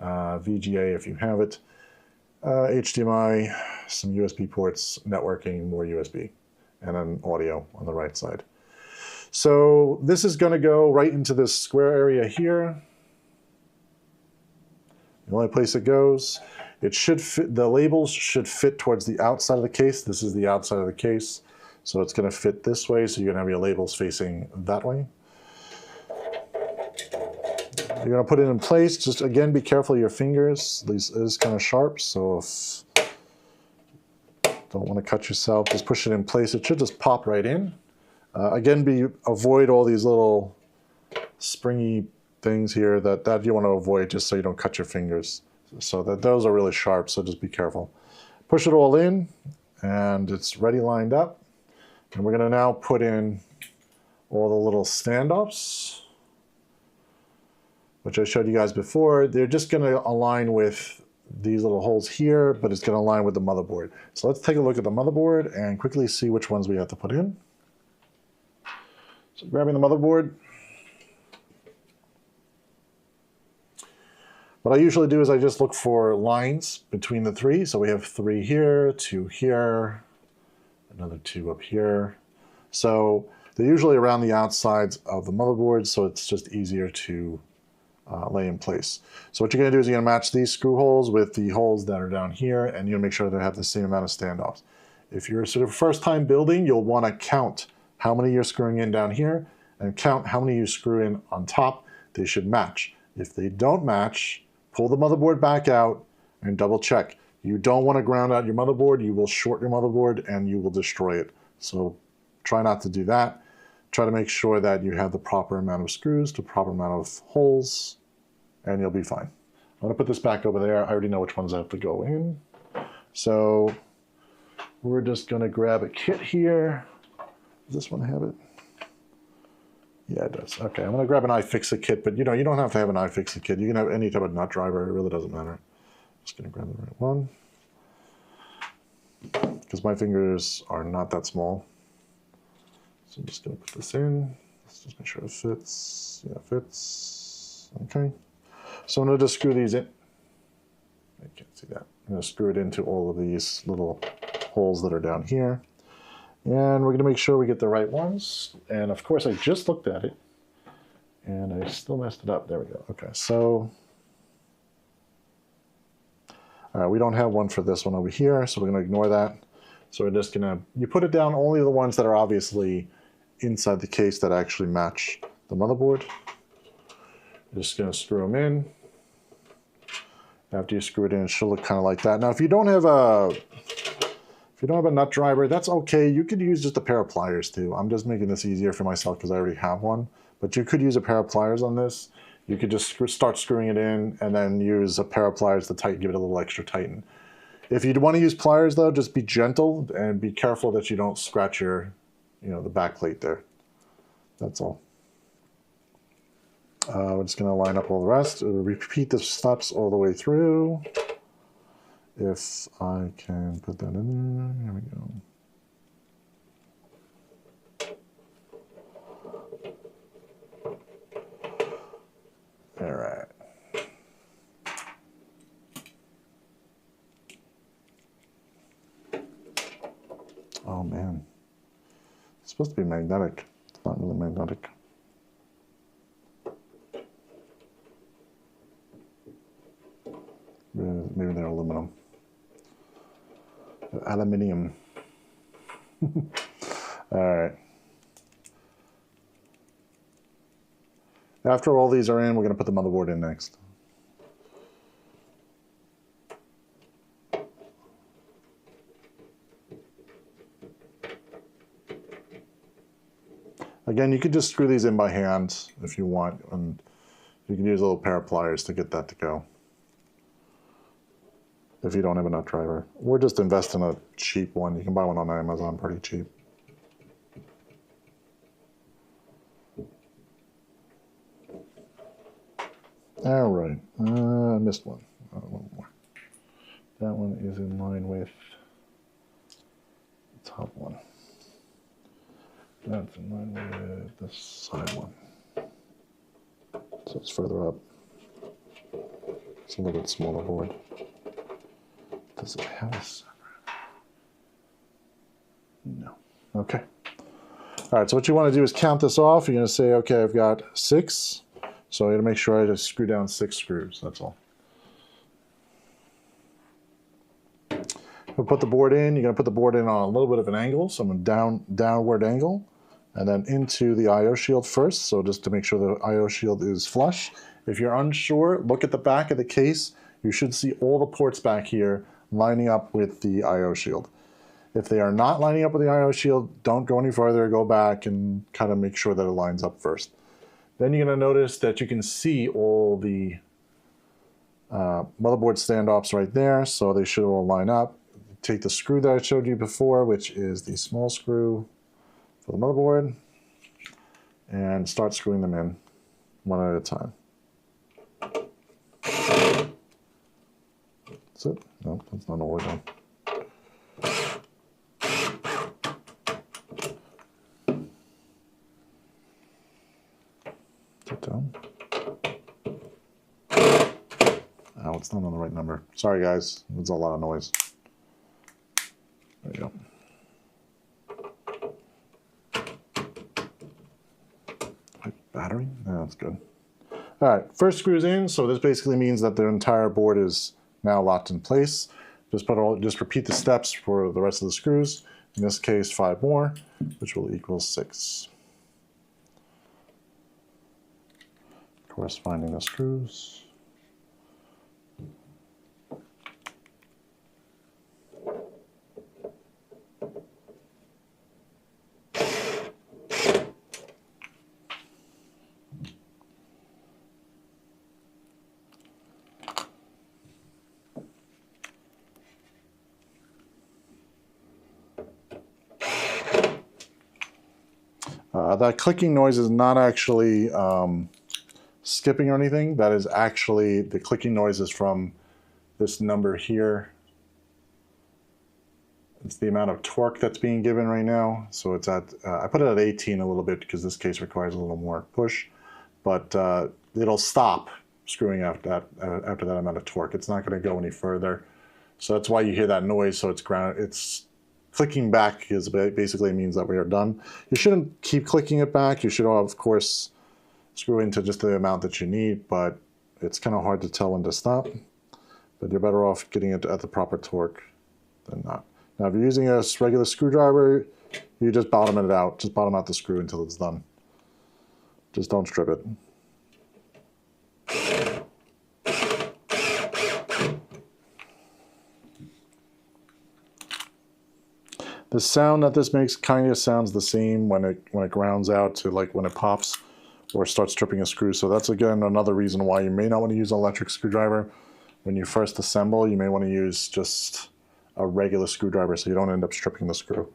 VGA if you have it, HDMI, some USB ports, networking, more USB, and then audio on the right side. So this is going to go right into this square area here. The only place it goes, it should fit, the labels should fit towards the outside of the case. This is the outside of the case. So it's going to fit this way, so you're going to have your labels facing that way. You're going to put it in place. Just again, be careful of your fingers. This is kind of sharp, so if don't want to cut yourself, just push it in place. It should just pop right in. Again, avoid all these little springy things here that you want to avoid, just so you don't cut your fingers. So those are really sharp, so just be careful. Push it all in, and it's ready lined up. And we're going to now put in all the little standoffs, which I showed you guys before. They're just going to align with these little holes here, but it's going to align with the motherboard. So let's take a look at the motherboard and quickly see which ones we have to put in. So grabbing the motherboard. What I usually do is I just look for lines between the three. So we have 3 here, 2 here, another 2 up here. So they're usually around the outsides of the motherboard, so it's just easier to lay in place. So what you're going to do is you're going to match these screw holes with the holes that are down here, and you're going to make sure they have the same amount of standoffs. If you're sort of first time building, you'll want to count how many you're screwing in down here and count how many you screw in on top. They should match. If they don't match, pull the motherboard back out and double check. You don't want to ground out your motherboard. You will short your motherboard and you will destroy it. So try not to do that. Try to make sure that you have the proper amount of screws, the proper amount of holes, and you'll be fine. I'm going to put this back over there. I already know which ones have to go in. So we're just going to grab a kit here. Does this one have it? Yeah, it does. Okay, I'm going to grab an iFixit kit, but you don't have to have an iFixit kit. You can have any type of nut driver. It really doesn't matter. Just going to grab the right one, because my fingers are not that small. So I'm just going to put this in. Let's just make sure it fits. Yeah, it fits. Okay. So I'm going to just screw these in. I can't see that. I'm going to screw it into all of these little holes that are down here. And we're going to make sure we get the right ones. And of course, I just looked at it and I still messed it up. There we go. Okay, so we don't have one for this one over here, so we're going to ignore that. So we're just going to, you put it down only the ones that are obviously inside the case that actually match the motherboard. You're just going to screw them in. After you screw it in, it should look kind of like that. Now, if you don't have a nut driver, that's okay. You could use just a pair of pliers too. I'm just making this easier for myself because I already have one. But you could use a pair of pliers on this. You could just start screwing it in and then use a pair of pliers to tighten, give it a little extra tighten. If you'd want to use pliers though, just be gentle and be careful that you don't scratch your, the back plate there. That's all. We're just going to line up all the rest. Repeat the steps all the way through. If I can put that in there, here we go. All right. Oh man, it's supposed to be magnetic. It's not really magnetic. Maybe they're aluminum. Aluminium. All right. After all these are in, we're going to put the motherboard in next. Again, you could just screw these in by hand if you want, and you can use a little pair of pliers to get that to go. if you don't have a nut driver. Or just invest in a cheap one. You can buy one on Amazon pretty cheap. All right, I missed one. One more. That one is in line with the top one. That's in line with the side one. So it's further up. It's a little bit smaller board. Does it have a separate? No. Okay. All right, so what you want to do is count this off. You're going to say, okay, I've got 6. So I got to make sure I just screw down 6 screws, that's all. We'll put the board in. You're going to put the board in on a little bit of an angle, so I'm downward angle, and then into the I/O shield first, so just to make sure the I/O shield is flush. If you're unsure, look at the back of the case. You should see all the ports back here lining up with the I/O shield. If they are not lining up with the I/O shield, don't go any further, go back and kind of make sure that it lines up first. Then you're going to notice that you can see all the motherboard standoffs right there, so they should all line up. Take the screw that I showed you before, which is the small screw for the motherboard, and start screwing them in one at a time. That's it? No, that's not all we're doing. Down. Oh, it's not on the right number. Sorry, guys. There's a lot of noise. There you go. Battery? No, that's good. All right, first screw's in. So this basically means that the entire board is now locked in place. Just repeat the steps for the rest of the screws. In this case, 5 more, which will equal 6. Of course, finding the screws. That clicking noise is not actually skipping or anything. That is actually, the clicking noise is from this number here. It's the amount of torque that's being given right now. So it's at, I put it at 18 a little bit because this case requires a little more push, but it'll stop screwing after that amount of torque. It's not going to go any further. So that's why you hear that noise. So it's clicking back is basically means that we are done. You shouldn't keep clicking it back. You should, of course, screw into just the amount that you need, but it's kind of hard to tell when to stop. But you're better off getting it at the proper torque than not. Now, if you're using a regular screwdriver, you just bottom it out. Just bottom out the screw until it's done. Just don't strip it. The sound that this makes kind of sounds the same when it grounds out to like when it pops or starts stripping a screw. So that's again another reason why you may not want to use an electric screwdriver. When you first assemble, you may want to use just a regular screwdriver so you don't end up stripping the screw.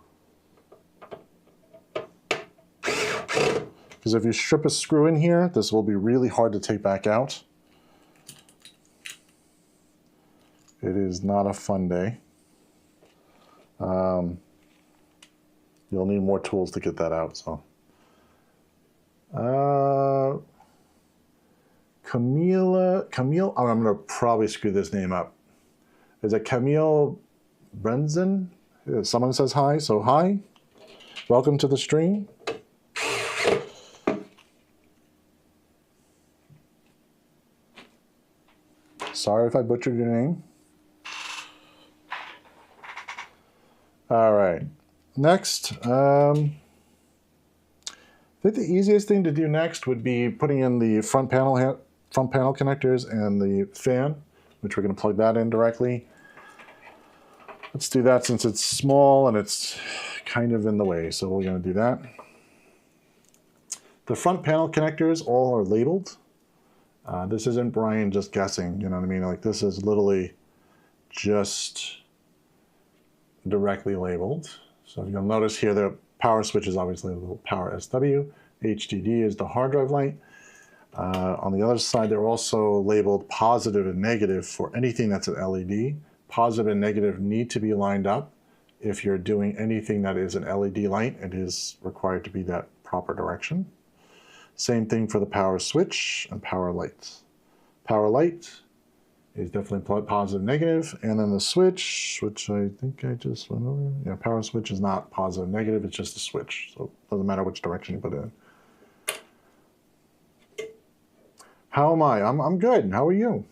Because if you strip a screw in here, this will be really hard to take back out. It is not a fun day. You'll need more tools to get that out. So, Camille, oh, I'm gonna probably screw this name up. Is it Camille Brenzen? Someone says hi, so hi. Welcome to the stream. Sorry if I butchered your name. All right. Next, I think the easiest thing to do next would be putting in the front panel connectors and the fan, which we're going to plug that in directly. Let's do that since it's small and it's kind of in the way, so we're going to do that. The front panel connectors all are labeled. This isn't Brian just guessing, you know what I mean? Like this is literally just directly labeled. So if you'll notice here, the power switch is obviously labeled power SW. HDD is the hard drive light. On the other side, they're also labeled positive and negative for anything that's an LED. Positive and negative need to be lined up. If you're doing anything that is an LED light, it is required to be that proper direction. Same thing for the power switch and power light. Power light is definitely positive, negative, and then the switch, which I think I just went over. Yeah, power switch is not positive, negative, it's just a switch. So it doesn't matter which direction you put it in. How am I? I'm good. How are you?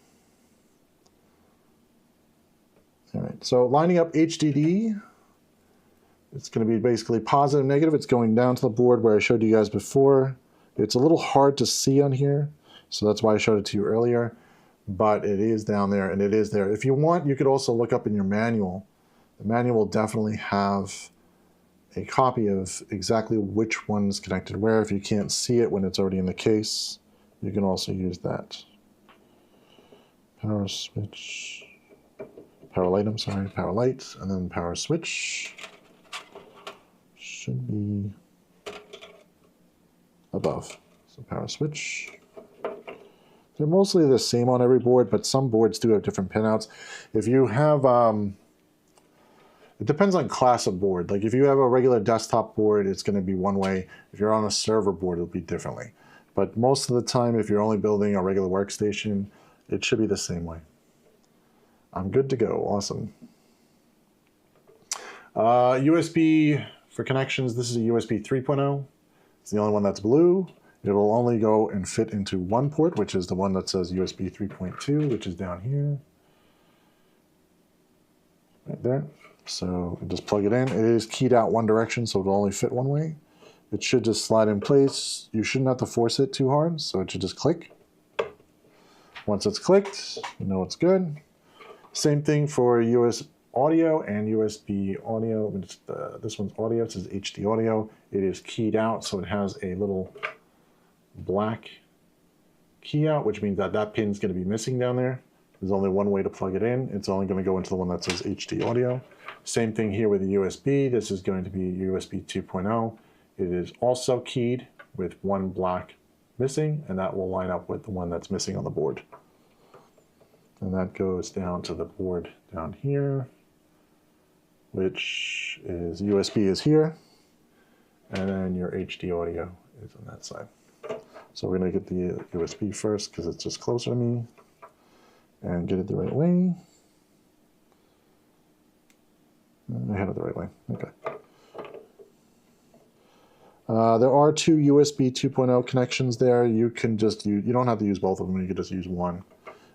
All right, so lining up HDD, it's going to be basically positive, negative. It's going down to the board where I showed you guys before. It's a little hard to see on here, so that's why I showed it to you earlier, but it is down there and it is there. If you want, you could also look up in your manual. The manual will definitely have a copy of exactly which one's connected where. If you can't see it when it's already in the case, you can also use that. Power switch, power light, I'm sorry, power light, and then power switch should be above. So power switch. They're mostly the same on every board, but some boards do have different pinouts. If you have, it depends on class of board. Like if you have a regular desktop board, it's going to be one way. If you're on a server board, it'll be differently. But most of the time, if you're only building a regular workstation, it should be the same way. I'm good to go. Awesome. USB for connections. This is a USB 3.0. It's the only one that's blue. It will only go and fit into one port, which is the one that says USB 3.2, which is down here. Right there. So just plug it in. It is keyed out one direction, so it'll only fit one way. It should just slide in place. You shouldn't have to force it too hard, so it should just click. Once it's clicked, you know it's good. Same thing for US audio and USB audio. This one's audio, it says HD audio. It is keyed out, so it has a little black key out, which means that that pin's going to be missing down there. There's only one way to plug it in. It's only going to go into the one that says HD audio. Same thing here with the USB. This is going to be USB 2.0. It is also keyed with one black missing, and that will line up with the one that's missing on the board. And that goes down to the board down here, which is USB is here, and then your HD audio is on that side. So we're going to get the USB first because it's just closer to me, and get it the right way. I had it the right way. Okay. There are two USB 2.0 connections there. You can just use, you don't have to use both of them, you can just use one.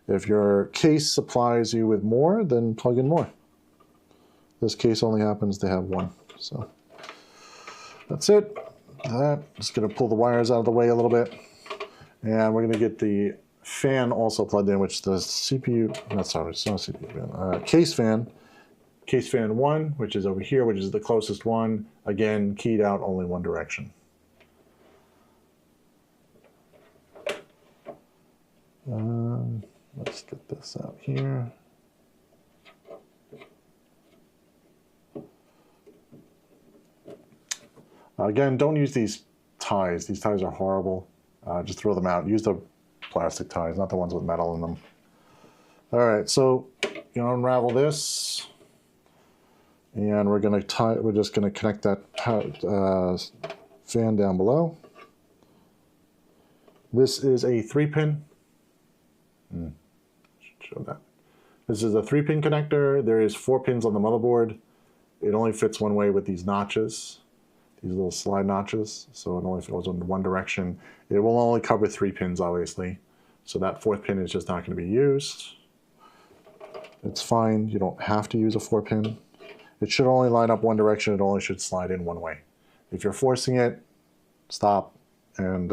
If your case supplies you with more, then plug in more. This case only happens to have one. So that's it. Just going to pull the wires out of the way a little bit. And we're going to get the fan also plugged in, which the CPU, it's not CPU fan, case fan. Case fan 1, which is over here, which is the closest one. Again, keyed out only one direction. Let's get this out here. Again, don't use these ties. These ties are horrible. Just throw them out. Use the plastic ties, not the ones with metal in them. All right, so you know, unravel this. And we're going to tie. We're just going to connect that fan down below. This is a 3-pin. Show that. This is a 3-pin connector. There is 4 pins on the motherboard. It only fits one way with these notches, these little slide notches. So it only goes in one direction. It will only cover 3 pins, obviously. So that 4th pin is just not going to be used. It's fine. You don't have to use a 4-pin. It should only line up one direction. It only should slide in one way. If you're forcing it, stop and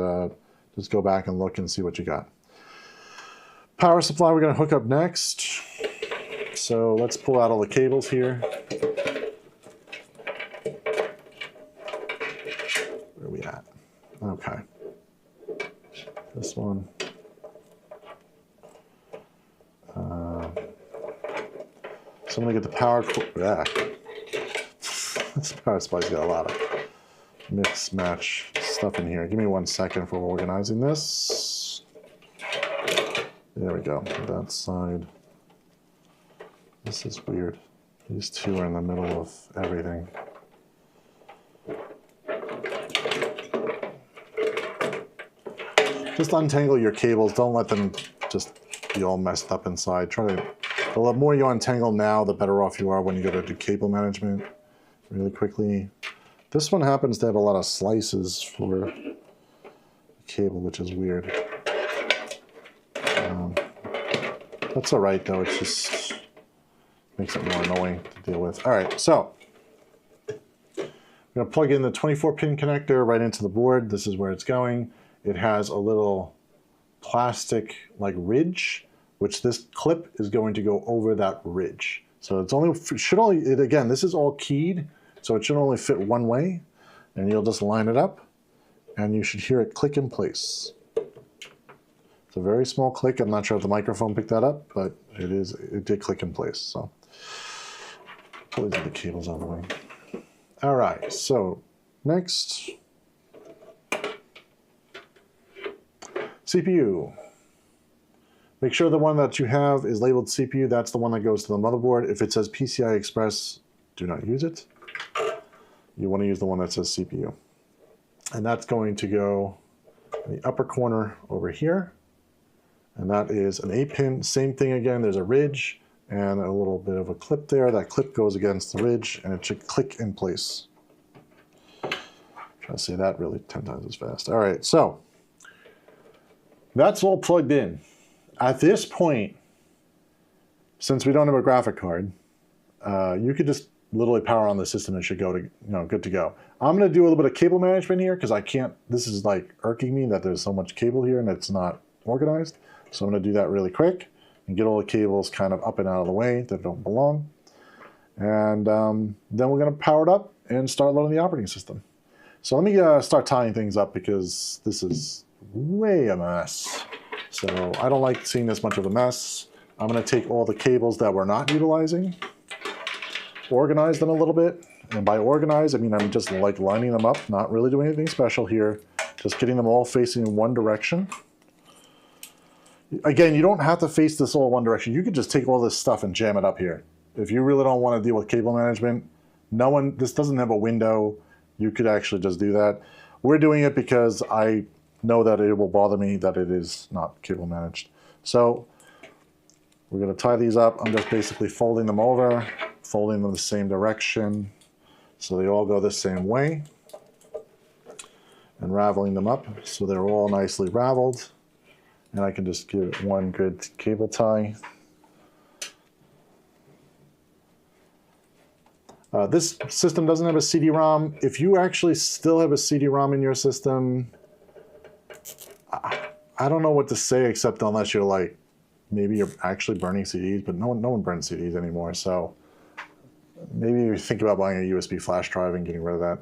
just go back and look and see what you got. Power supply we're going to hook up next. So let's pull out all the cables here. Where are we at? Okay. This one. So I'm gonna get the power cord. Yeah. This power supply's got a lot of mix match stuff in here. Give me 1 second for organizing this. There we go. That side. This is weird. These two are in the middle of everything. Just untangle your cables. Don't let them just be all messed up inside. Try to, the more you untangle now, the better off you are when you go to do cable management really quickly. This one happens to have a lot of slices for the cable, which is weird. That's all right though, it just makes it more annoying to deal with. All right, so I'm gonna plug in the 24-pin connector right into the board. This is where it's going. It has a little plastic like ridge, which this clip is going to go over that ridge. So it's only, again, this is all keyed, so it should only fit one way, and you'll just line it up, and you should hear it click in place. It's a very small click. I'm not sure if the microphone picked that up, but it did click in place. So pull these other cables out of the way. All right, so next, CPU. Make sure the one that you have is labeled CPU. That's the one that goes to the motherboard. If it says PCI Express, do not use it. You want to use the one that says CPU. And that's going to go in the upper corner over here. And that is an 8-pin. Same thing again. There's a ridge and a little bit of a clip there. That clip goes against the ridge and it should click in place. Try to say that really 10 times as fast. All right, so that's all plugged in. At this point, since we don't have a graphic card, you could just literally power on the system and it should go to, good to go. I'm going to do a little bit of cable management here because I can't, this is like irking me that there's so much cable here and it's not organized. So I'm going to do that really quick and get all the cables kind of up and out of the way that don't belong. And then we're going to power it up and start loading the operating system. So let me start tying things up because this is way a mess. So I don't like seeing this much of a mess. I'm going to take all the cables that we're not utilizing, organize them a little bit. And by organize, I mean I'm just like lining them up, not really doing anything special here. Just getting them all facing in one direction. Again, you don't have to face this all one direction. You could just take all this stuff and jam it up here. If you really don't want to deal with cable management, this doesn't have a window. You could actually just do that. We're doing it because I know that it will bother me that it is not cable managed. So we're going to tie these up. I'm just basically folding them over, folding them the same direction so they all go the same way, and raveling them up so they're all nicely raveled. And I can just give it one good cable tie. This system doesn't have a CD-ROM. If you actually still have a CD-ROM in your system, I don't know what to say except unless you're like, maybe you're actually burning CDs, but no one burns CDs anymore. So maybe you think about buying a USB flash drive and getting rid of that.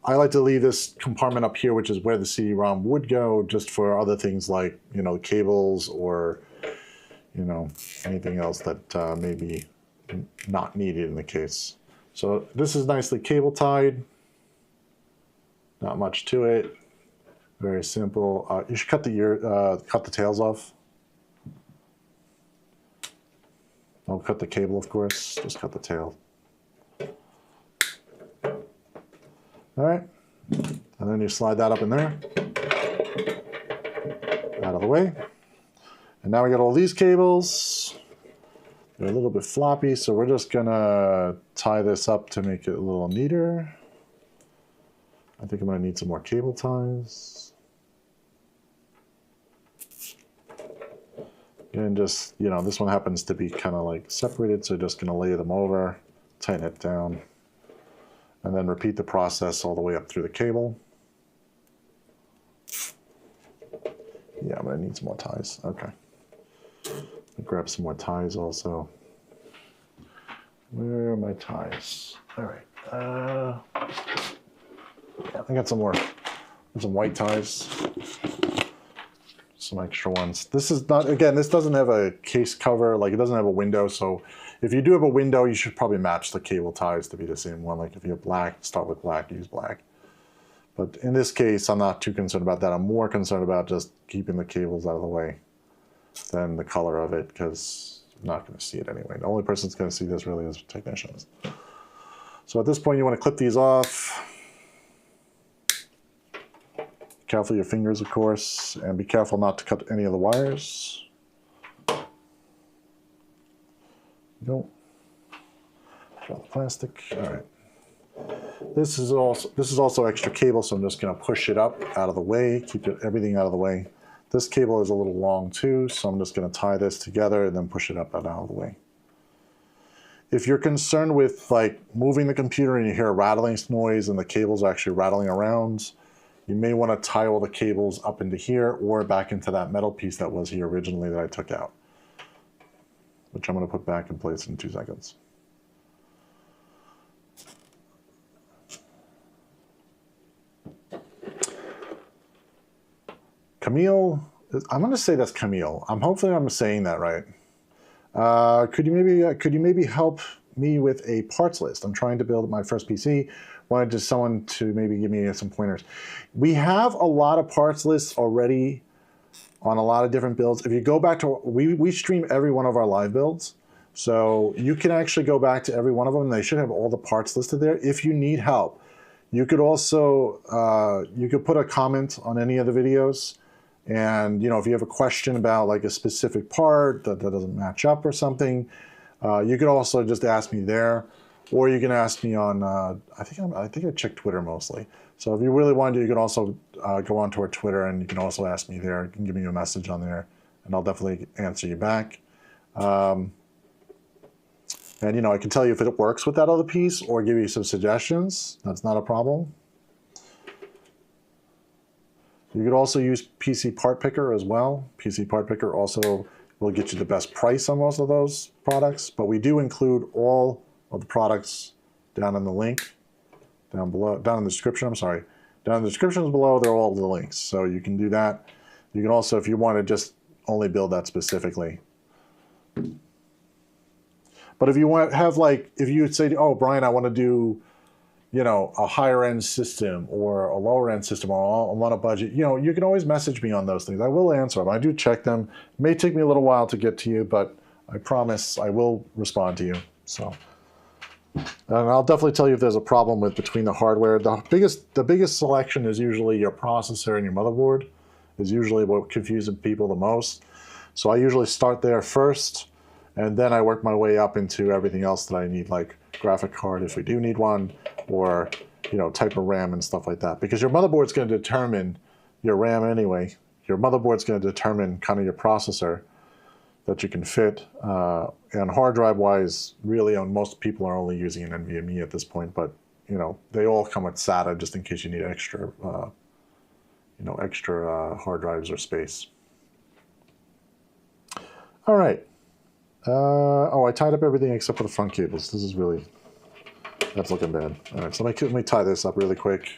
I like to leave this compartment up here, which is where the CD-ROM would go, just for other things like, cables or, anything else that may be not needed in the case. So this is nicely cable tied. Not much to it. Very simple. You should cut the tails off. Don't cut the cable, of course. Just cut the tail. All right, and then you slide that up in there, out of the way. And now we got all these cables. They're a little bit floppy, so we're just gonna tie this up to make it a little neater. I think I'm gonna need some more cable ties. And just, this one happens to be kind of like separated, so just gonna lay them over, tighten it down. And then repeat the process all the way up through the cable. Yeah, I'm gonna need some more ties. Okay. I'll grab some more ties also. Where are my ties? All right. Yeah, I got some white ties. some extra ones. This is not, again, this doesn't have a case cover, like it doesn't have a window, so if you do have a window, you should probably match the cable ties to be the same one. Like if you have black, start with black, use black. But in this case, I'm not too concerned about that. I'm more concerned about just keeping the cables out of the way than the color of it, because I'm not going to see it anyway. The only person that's going to see this really is technicians. So at this point, you want to clip these off. Careful your fingers, of course, and be careful not to cut any of the wires. Nope. Drop the plastic. All right. This is also extra cable, so I'm just going to push it up out of the way, keep everything out of the way. This cable is a little long too, so I'm just going to tie this together and then push it up and out of the way. If you're concerned with like moving the computer and you hear a rattling noise and the cables are actually rattling around, you may want to tie all the cables up into here or back into that metal piece that was here originally that I took out, which I'm going to put back in place in 2 seconds. Camille, I'm going to say that's Camille. Hopefully I'm saying that right. Could you maybe help me with a parts list? I'm trying to build my first PC. Wanted just someone to maybe give me some pointers. We have a lot of parts lists already on a lot of different builds. If you go back to, we stream every one of our live builds. So you can actually go back to every one of them and they should have all the parts listed there. If you need help, you could also, you could put a comment on any of the videos. And you know, if you have a question about like a specific part that doesn't match up or something, you could also just ask me there, or you can ask me on. I think I check Twitter mostly. So if you really want to, you can also go onto our Twitter, and you can also ask me there. You can give me a message on there, and I'll definitely answer you back. And you know, I can tell you if it works with that other piece, or give you some suggestions. That's not a problem. You could also use PC Part Picker as well. PC Part Picker also will get you the best price on most of those products, but we do include all of the products down in the link, down below, down in the description, I'm sorry. Down in the descriptions below, they're all the links. So you can do that. You can also, if you want to just only build that specifically. But if you want to have like, if you would say, oh, Brian, I want to do, you know, a higher end system or a lower end system, or I want a budget, you know, you can always message me on those things. I will answer them. I do check them. It may take me a little while to get to you, but I promise I will respond to you. So, and I'll definitely tell you if there's a problem with between the hardware. The biggest selection is usually your processor and your motherboard is usually what confuses people the most. So I usually start there first, and then I work my way up into everything else that I need, like graphic card if we do need one, or you know, type of RAM and stuff like that. Because your motherboard's going to determine your RAM anyway. Your motherboard's going to determine kind of your processor that you can fit. And hard drive wise, really, most people are only using an NVMe at this point, but you know, they all come with SATA just in case you need extra, you know, extra hard drives or space. All right. Oh, I tied up everything except for the front cables. This is really, that's looking bad. All right, so let me tie this up really quick.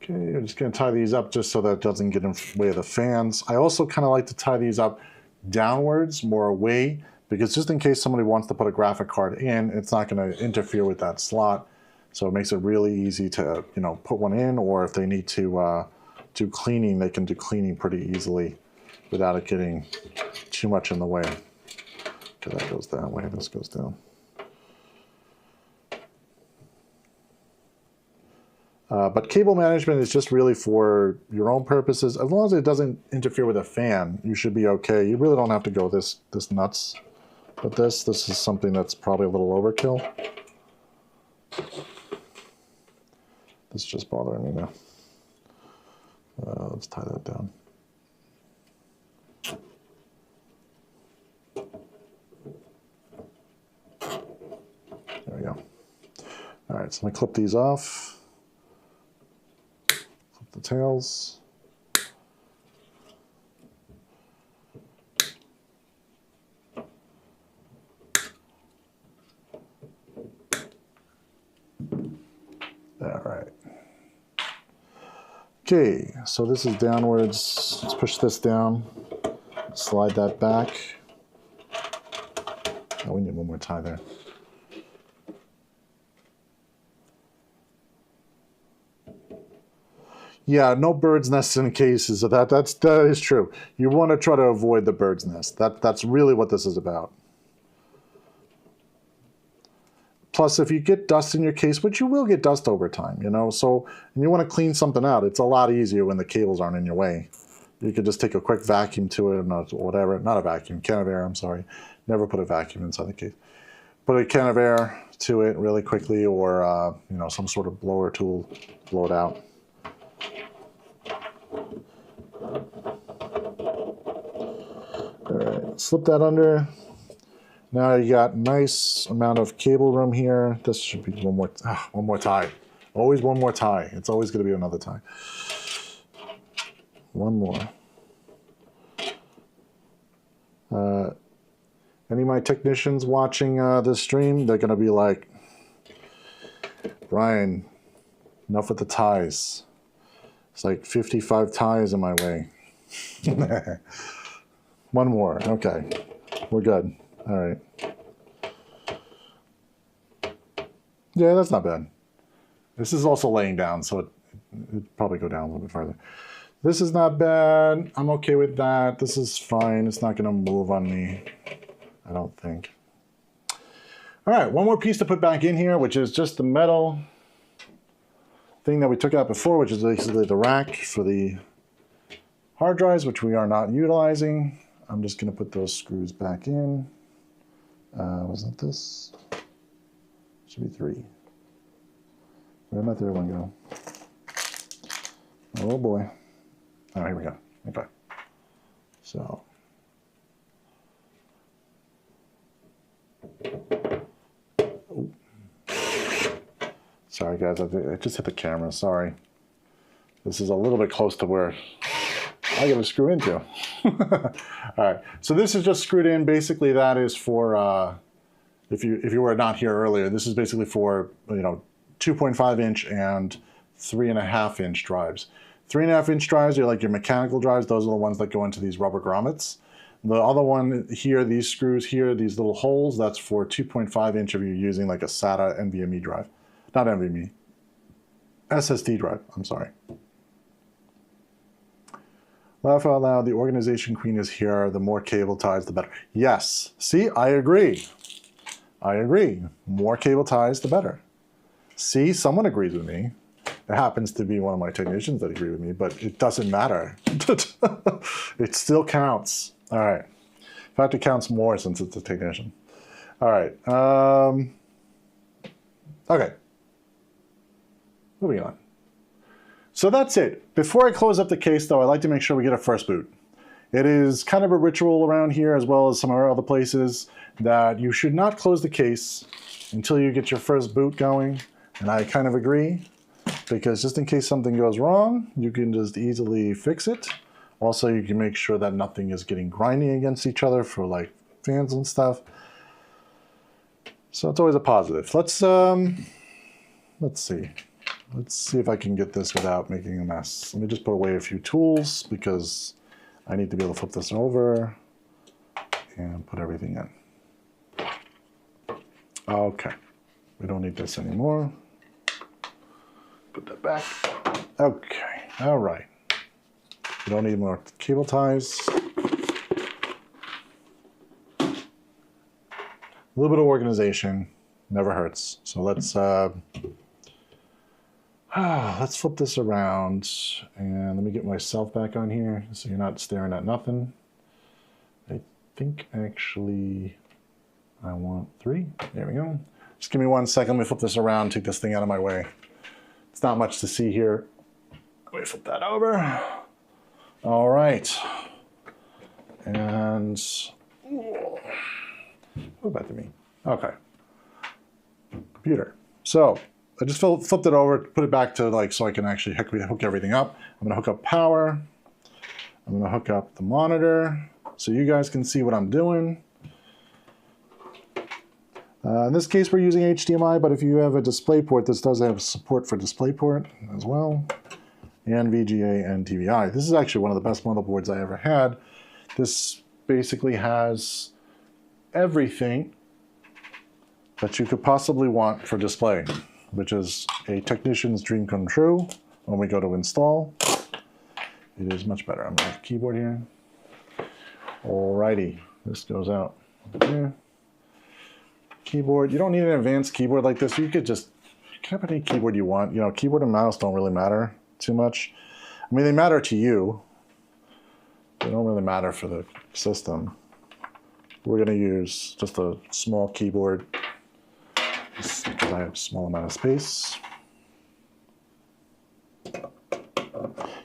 Okay, I'm just going to tie these up just so that it doesn't get in the way of the fans. I also kind of like to tie these up downwards, more away, because just in case somebody wants to put a graphic card in, it's not going to interfere with that slot. So it makes it really easy to, you know, put one in, or if they need to do cleaning, they can do cleaning pretty easily without it getting too much in the way. Okay, that goes that way, this goes down. But cable management is just really for your own purposes. As long as it doesn't interfere with a fan, you should be okay. You really don't have to go this nuts with this. This is something that's probably a little overkill. This is just bothering me now. Let's tie that down. right, so I'm going to clip these off. Clip the tails. All right. Okay, so this is downwards. Let's push this down. Slide that back. Oh, we need one more tie there. Yeah, no bird's nests in cases. So that is true. You want to try to avoid the bird's nest. That's really what this is about. Plus, if you get dust in your case, which you will get dust over time, you know, so and you want to clean something out, it's a lot easier when the cables aren't in your way. You could just take a quick vacuum to it or whatever. Not a vacuum, can of air, I'm sorry. Never put a vacuum inside the case. Put a can of air to it really quickly or, you know, some sort of blower tool, blow it out. All right, slip that under. Now you got nice amount of cable room here. This should be one more tie. Always one more tie. It's always going to be another tie. One more. Any of my technicians watching this stream, they're going to be like, Brian, enough with the ties. It's like 55 ties in my way. One more. Okay. We're good. All right. Yeah, that's not bad. This is also laying down, so it'd probably go down a little bit farther. This is not bad. I'm okay with that. This is fine. It's not going to move on me, I don't think. All right, one more piece to put back in here, which is just the metal thing that we took out before, which is basically the rack for the hard drives, which we are not utilizing. I'm just going to put those screws back in. Wasn't this? Should be 3. Where'd my third one go? Oh boy. Oh, here we go. Okay. So. Oh. Sorry guys, I just hit the camera, sorry. This is a little bit close to where I gotta screw into. All right, so this is just screwed in. Basically, that is for if you were not here earlier. This is basically for 2.5 inch and 3.5 inch drives. 3.5 inch drives are like your mechanical drives. Those are the ones that go into these rubber grommets. The other one here, these screws here, these little holes, that's for 2.5 inch if you're using like a SATA NVMe drive, not NVMe, SSD drive. I'm sorry. Laugh out loud, the organization queen is here. The more cable ties, the better. Yes. See, I agree. I agree. More cable ties, the better. See, someone agrees with me. It happens to be one of my technicians that agree with me, but it doesn't matter. It still counts. All right. In fact, it counts more since it's a technician. All right. Okay. Moving on. So that's it. Before I close up the case, though, I like to make sure we get a first boot. It is kind of a ritual around here, as well as some of our other places, that you should not close the case until you get your first boot going. And I kind of agree, because just in case something goes wrong, you can just easily fix it. Also, you can make sure that nothing is getting grinding against each other for like fans and stuff. So it's always a positive. Let's see. Let's see if I can get this without making a mess. Let me just put away a few tools because I need to be able to flip this over and put everything in. Okay, we don't need this anymore. Put that back. Okay, all right. We don't need more cable ties. A little bit of organization never hurts. So let's flip this around and let me get myself back on here so you're not staring at nothing. I think actually I want 3. There we go. Just give me 1 second. Let me flip this around, take this thing out of my way. It's not much to see here. Let me flip that over. All right. And what about me? Okay. Computer. So I just flipped it over, put it back to like so I can actually hook everything up. I'm going to hook up power. I'm going to hook up the monitor so you guys can see what I'm doing. In this case, we're using HDMI, but if you have a DisplayPort, this does have support for DisplayPort as well, and VGA and TVI. This is actually one of the best motherboards I ever had. This basically has everything that you could possibly want for display, which is a technician's dream come true when we go to install. It is much better. I'm going to have a keyboard here. Alrighty, this goes out there. Keyboard, you don't need an advanced keyboard like this. You could just, you can have any keyboard you want. You know, keyboard and mouse don't really matter too much. I mean, they matter to you. They don't really matter for the system. We're going to use just a small keyboard just because I have a small amount of space.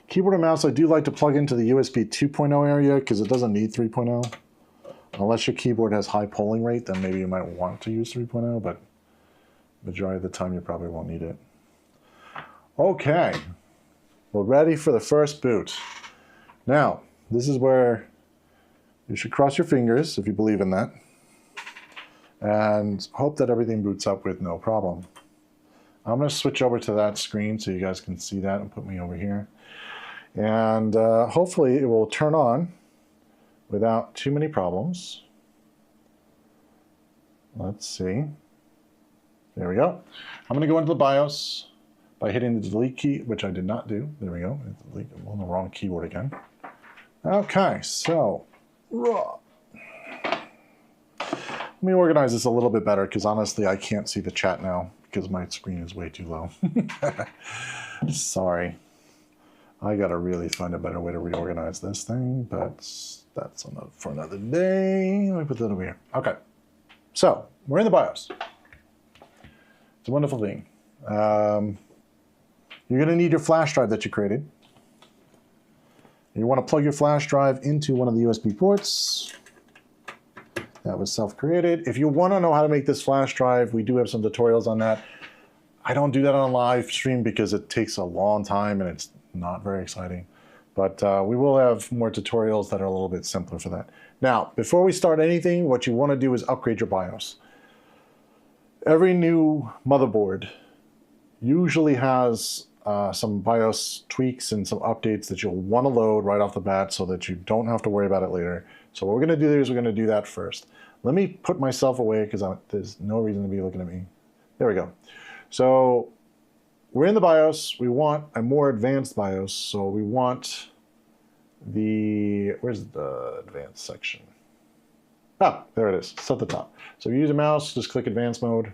Keyboard and mouse, I do like to plug into the USB 2.0 area because it doesn't need 3.0. Unless your keyboard has high polling rate, then maybe you might want to use 3.0, but majority of the time you probably won't need it. Okay, we're ready for the first boot. Now, this is where you should cross your fingers if you believe in that, and hope that everything boots up with no problem. I'm going to switch over to that screen so you guys can see that and put me over here. And hopefully it will turn on without too many problems. Let's see. There we go. I'm going to go into the BIOS by hitting the delete key, which I did not do. There we go. I'm on the wrong keyboard again. Okay, so let me organize this a little bit better because honestly I can't see the chat now because my screen is way too low. Sorry. I gotta really find a better way to reorganize this thing, but that's for another day. Let me put that over here. Okay, so we're in the BIOS. It's a wonderful thing. You're gonna need your flash drive that you created. You want to plug your flash drive into one of the USB ports. That was self-created. If you want to know how to make this flash drive, we do have some tutorials on that. I don't do that on a live stream because it takes a long time and it's not very exciting. But we will have more tutorials that are a little bit simpler for that. Now, before we start anything, what you want to do is upgrade your BIOS. Every new motherboard usually has some BIOS tweaks and some updates that you'll want to load right off the bat so that you don't have to worry about it later. So what we're going to do is we're going to do that first. Let me put myself away because there's no reason to be looking at me. There we go. So we're in the BIOS. We want a more advanced BIOS. So we want the, where's the advanced section? Ah, there it is. It's at the top. So if you use a mouse, just click advanced mode.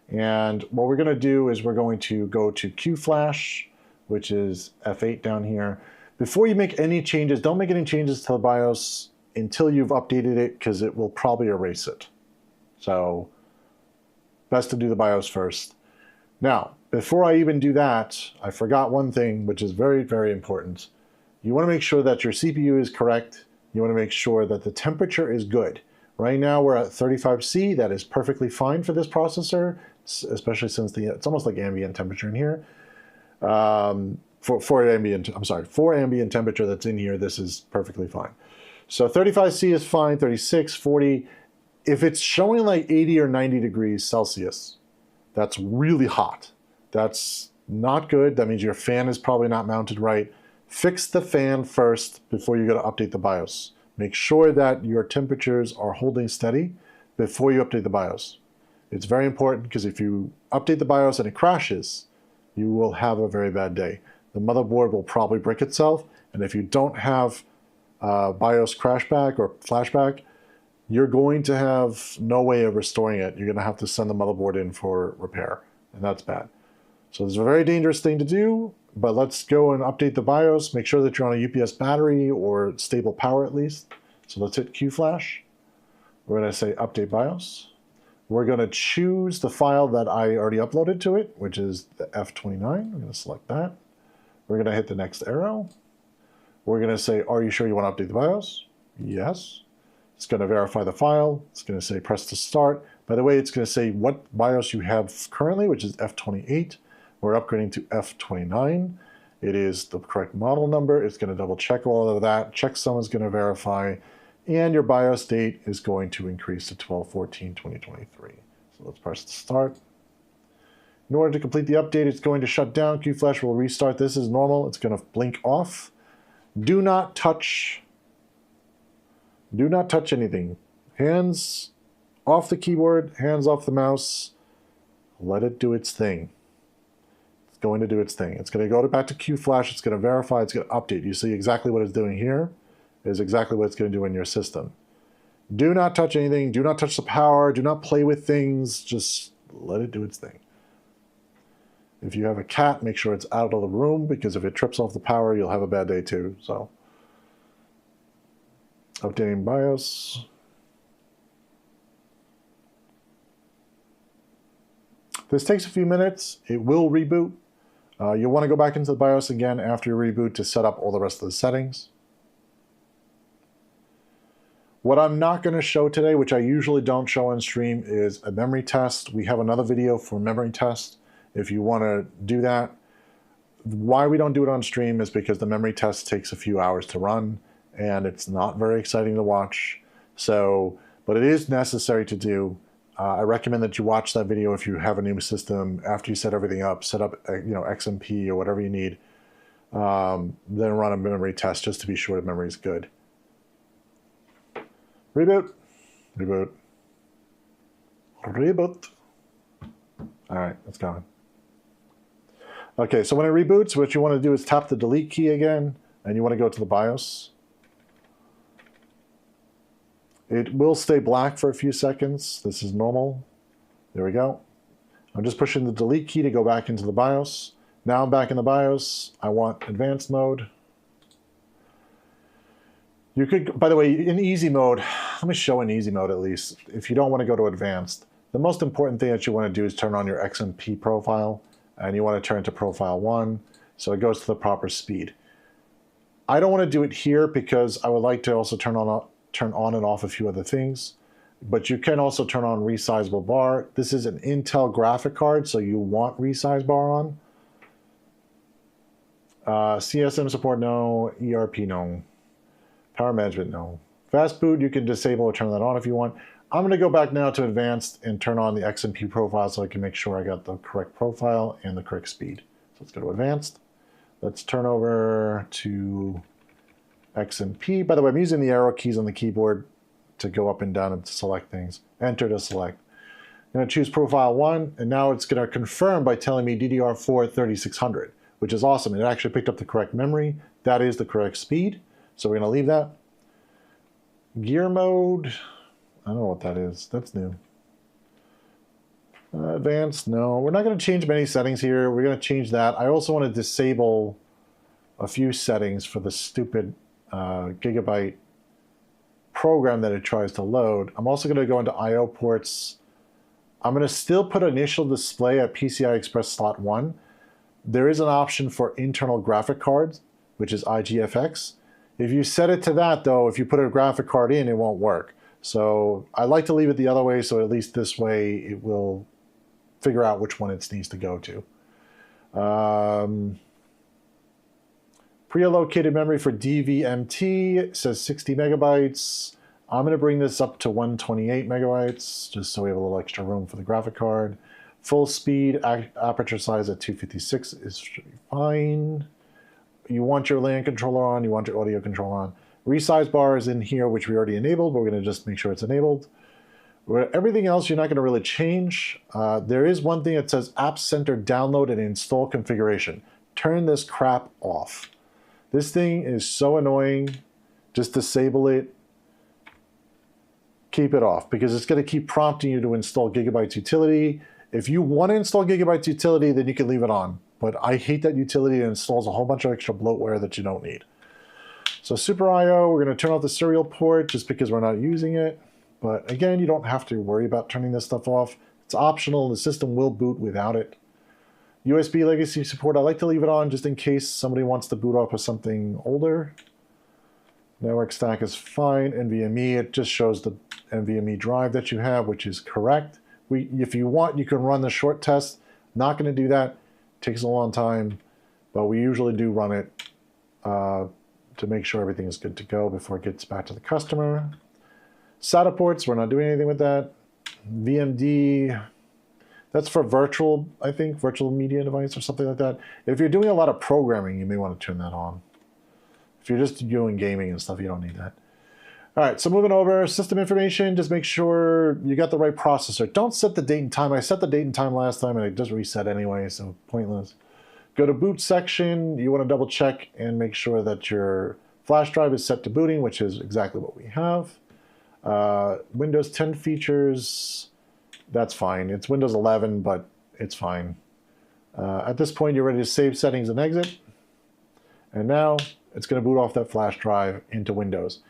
And what we're going to do is we're going to go to QFlash, which is F8 down here. Before you make any changes, don't make any changes to the BIOS until you've updated it because it will probably erase it. So best to do the BIOS first. Now, before I even do that, I forgot one thing, which is very, very important. You want to make sure that your CPU is correct. You want to make sure that the temperature is good. Right now we're at 35°C. That is perfectly fine for this processor, especially since it's almost like ambient temperature in here. For ambient temperature that's in here, this is perfectly fine. So 35°C is fine, 36, 40. If it's showing like 80 or 90 degrees Celsius, that's really hot. That's not good. That means your fan is probably not mounted right. Fix the fan first before you go to update the BIOS. Make sure that your temperatures are holding steady before you update the BIOS. It's very important because if you update the BIOS and it crashes, you will have a very bad day. The motherboard will probably brick itself, and if you don't have BIOS crashback or flashback, you're going to have no way of restoring it. You're going to have to send the motherboard in for repair, and that's bad. So it's a very dangerous thing to do, but let's go and update the BIOS. Make sure that you're on a UPS battery or stable power at least. So let's hit QFlash. We're going to say update BIOS. We're going to choose the file that I already uploaded to it, which is the F29. We're going to select that. We're going to hit the next arrow. We're going to say, are you sure you want to update the BIOS? Yes. It's going to verify the file. It's going to say press to start. By the way, it's going to say what BIOS you have currently, which is F28. We're upgrading to F29. It is the correct model number. It's going to double check all of that. Checksum is going to verify. And your BIOS date is going to increase to 12/14/2023. So let's press start. In order to complete the update, it's going to shut down. QFlash will restart. This is normal. It's going to blink off. Do not touch. Do not touch anything. Hands off the keyboard, hands off the mouse. Let it do its thing. It's going to do its thing. It's going to go back to QFlash. It's going to verify. It's going to update. You see exactly what it's doing here is exactly what it's going to do in your system. Do not touch anything. Do not touch the power. Do not play with things. Just let it do its thing. If you have a cat, make sure it's out of the room, because if it trips off the power, you'll have a bad day too. So, updating BIOS. This takes a few minutes. It will reboot. You'll want to go back into the BIOS again after you reboot to set up all the rest of the settings. What I'm not going to show today, which I usually don't show on stream, is a memory test. We have another video for memory test if you want to do that. Why we don't do it on stream is because the memory test takes a few hours to run and it's not very exciting to watch. So, but it is necessary to do. I recommend that you watch that video if you have a new system. After you set everything up, set up XMP or whatever you need, then run a memory test just to be sure the memory is good. Reboot, reboot, reboot. All right, it's going. Okay, so when it reboots, what you want to do is tap the delete key again, and you want to go to the BIOS. It will stay black for a few seconds. This is normal. There we go. I'm just pushing the delete key to go back into the BIOS. Now I'm back in the BIOS. I want advanced mode. You could, by the way, in easy mode, let me show in easy mode at least. If you don't want to go to advanced, the most important thing that you want to do is turn on your XMP profile, and you want to turn to profile 1, so it goes to the proper speed. I don't want to do it here because I would like to also turn on and off a few other things, but you can also turn on resizable bar. This is an Intel graphic card, so you want resize bar on. CSM support, no. ERP, no. Power management, no. Fast boot, you can disable or turn that on if you want. I'm going to go back now to advanced and turn on the XMP profile so I can make sure I got the correct profile and the correct speed. So let's go to advanced. Let's turn over to XMP. By the way, I'm using the arrow keys on the keyboard to go up and down and to select things. Enter to select. I'm going to choose profile 1, and now it's going to confirm by telling me DDR4 3600, which is awesome. It actually picked up the correct memory. That is the correct speed. So we're going to leave that. Gear mode, I don't know what that is. That's new. Advanced, no. We're not going to change many settings here. We're going to change that. I also want to disable a few settings for the stupid GIGABYTE program that it tries to load. I'm also going to go into I/O ports. I'm going to still put initial display at PCI Express slot 1. There is an option for internal graphic cards, which is IGFX. If you set it to that, though, if you put a graphic card in, it won't work. So I like to leave it the other way, so at least this way it will figure out which one it needs to go to. Pre-allocated memory for DVMT says 60 megabytes. I'm going to bring this up to 128 megabytes, just so we have a little extra room for the graphic card. Full speed, aperture size at 256 is fine. You want your LAN controller on, you want your audio controller on. Resize bar is in here, which we already enabled, but we're going to just make sure it's enabled. Everything else you're not going to really change. There is one thing that says App Center download and install configuration. Turn this crap off. This thing is so annoying. Just disable it. Keep it off, because it's going to keep prompting you to install GIGABYTE utility. If you want to install GIGABYTE utility, then you can leave it on. But I hate that utility. It installs a whole bunch of extra bloatware that you don't need. So Super I/O, we're going to turn off the serial port just because we're not using it. But again, you don't have to worry about turning this stuff off. It's optional. The system will boot without it. USB legacy support, I like to leave it on just in case somebody wants to boot off with something older. Network stack is fine. NVMe, it just shows the NVMe drive that you have, which is correct. If you want, you can run the short test. Not going to do that. Takes a long time, but we usually do run it to make sure everything is good to go before it gets back to the customer. SATA ports, we're not doing anything with that. VMD, that's for virtual, I think, virtual media device or something like that. If you're doing a lot of programming, you may want to turn that on. If you're just doing gaming and stuff, you don't need that. All right, so moving over, system information, just make sure you got the right processor. Don't set the date and time. I set the date and time last time, and it just reset anyway, so pointless. Go to boot section. You want to double check and make sure that your flash drive is set to booting, which is exactly what we have. Windows 10 features, that's fine. It's Windows 11, but it's fine. At this point, you're ready to save settings and exit. And now it's going to boot off that flash drive into Windows.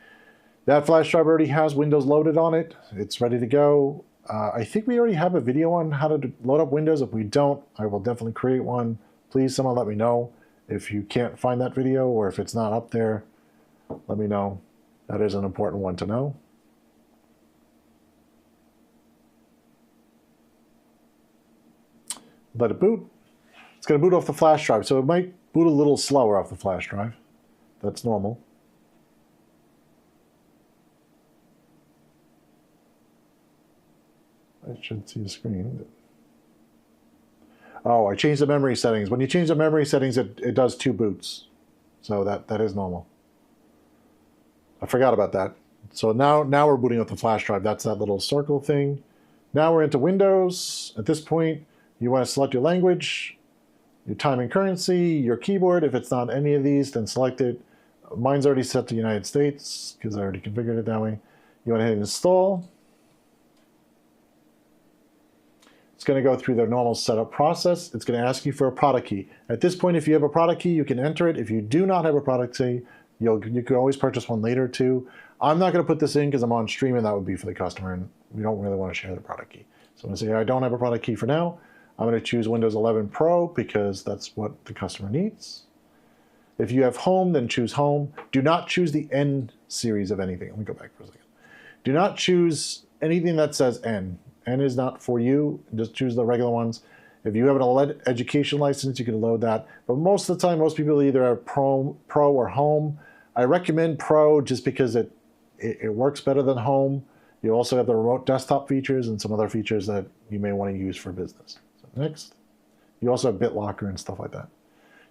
That flash drive already has Windows loaded on it. It's ready to go. I think we already have a video on how to load up Windows. If we don't, I will definitely create one. Please, someone let me know. If you can't find that video or if it's not up there, let me know. That is an important one to know. Let it boot. It's going to boot off the flash drive, so it might boot a little slower off the flash drive. That's normal. I should see the screen. Oh, I changed the memory settings. When you change the memory settings, it does 2 boots. So that is normal. I forgot about that. So now we're booting up the flash drive. That's that little circle thing. Now we're into Windows. At this point, you want to select your language, your time and currency, your keyboard. If it's not any of these, then select it. Mine's already set to United States because I already configured it that way. You want to hit install. It's going to go through the normal setup process. It's going to ask you for a product key. At this point, if you have a product key, you can enter it. If you do not have a product key, you can always purchase one later too. I'm not going to put this in because I'm on stream and that would be for the customer and we don't really want to share the product key. So I'm going to say I don't have a product key for now. I'm going to choose Windows 11 Pro because that's what the customer needs. If you have home, then choose home. Do not choose the N series of anything. Let me go back for a second. Do not choose anything that says N. N is not for you. Just choose the regular ones. If you have an education license, you can load that. But most of the time, most people either have Pro or Home. I recommend Pro just because it works better than Home. You also have the remote desktop features and some other features that you may want to use for business. So next. You also have BitLocker and stuff like that.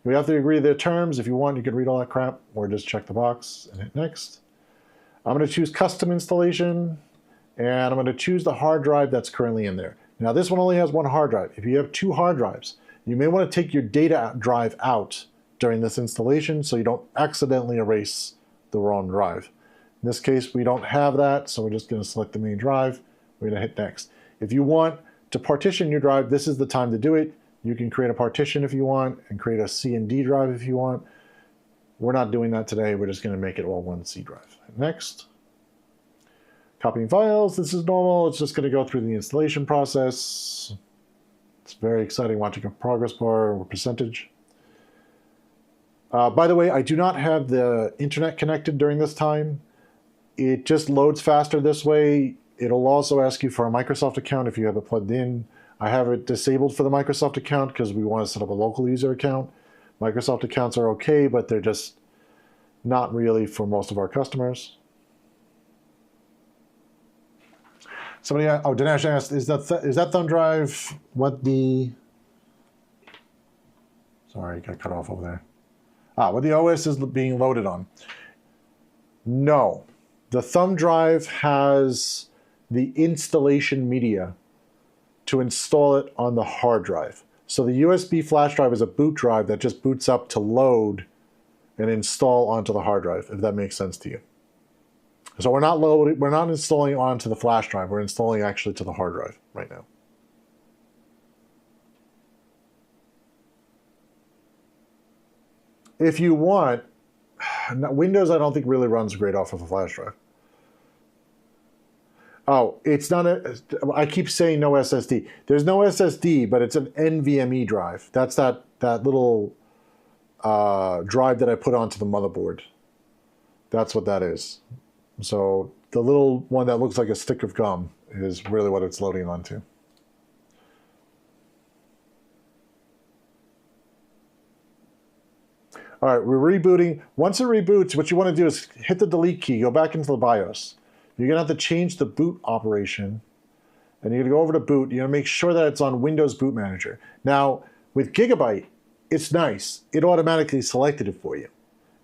You have to agree to their terms. If you want, you can read all that crap or just check the box and hit next. I'm going to choose custom installation. And I'm going to choose the hard drive that's currently in there. Now this one only has 1 hard drive. If you have 2 hard drives, you may want to take your data drive out during this installation so you don't accidentally erase the wrong drive. In this case, we don't have that, so we're just going to select the main drive. We're going to hit next. If you want to partition your drive, this is the time to do it. You can create a partition if you want and create a C and D drive if you want. We're not doing that today. We're just going to make it all one C drive. Next. Copying files, this is normal. It's just going to go through the installation process. It's very exciting watching a progress bar or percentage. By the way, I do not have the internet connected during this time. It just loads faster this way. It'll also ask you for a Microsoft account if you have it plugged in. I have it disabled for the Microsoft account because we want to set up a local user account. Microsoft accounts are okay, but they're just not really for most of our customers. Somebody, oh, Dinesh asked, is that thumb drive what the, sorry, got cut off over there. What the OS is being loaded on. No, the thumb drive has the installation media to install it on the hard drive. So the USB flash drive is a boot drive that just boots up to load and install onto the hard drive, if that makes sense to you. So we're not installing onto the flash drive, we're installing actually to the hard drive right now. If you want, Windows I don't think really runs great off of a flash drive. Oh, it's not I keep saying no SSD. There's no SSD, but it's an NVMe drive. That's that little drive that I put onto the motherboard. That's what that is. So the little one that looks like a stick of gum is really what it's loading onto. All right, we're rebooting. Once it reboots, what you want to do is hit the delete key, go back into the BIOS. You're going to have to change the boot operation, and you're going to go over to boot. You're going to make sure that it's on Windows Boot Manager. Now, with Gigabyte, it's nice. It automatically selected it for you.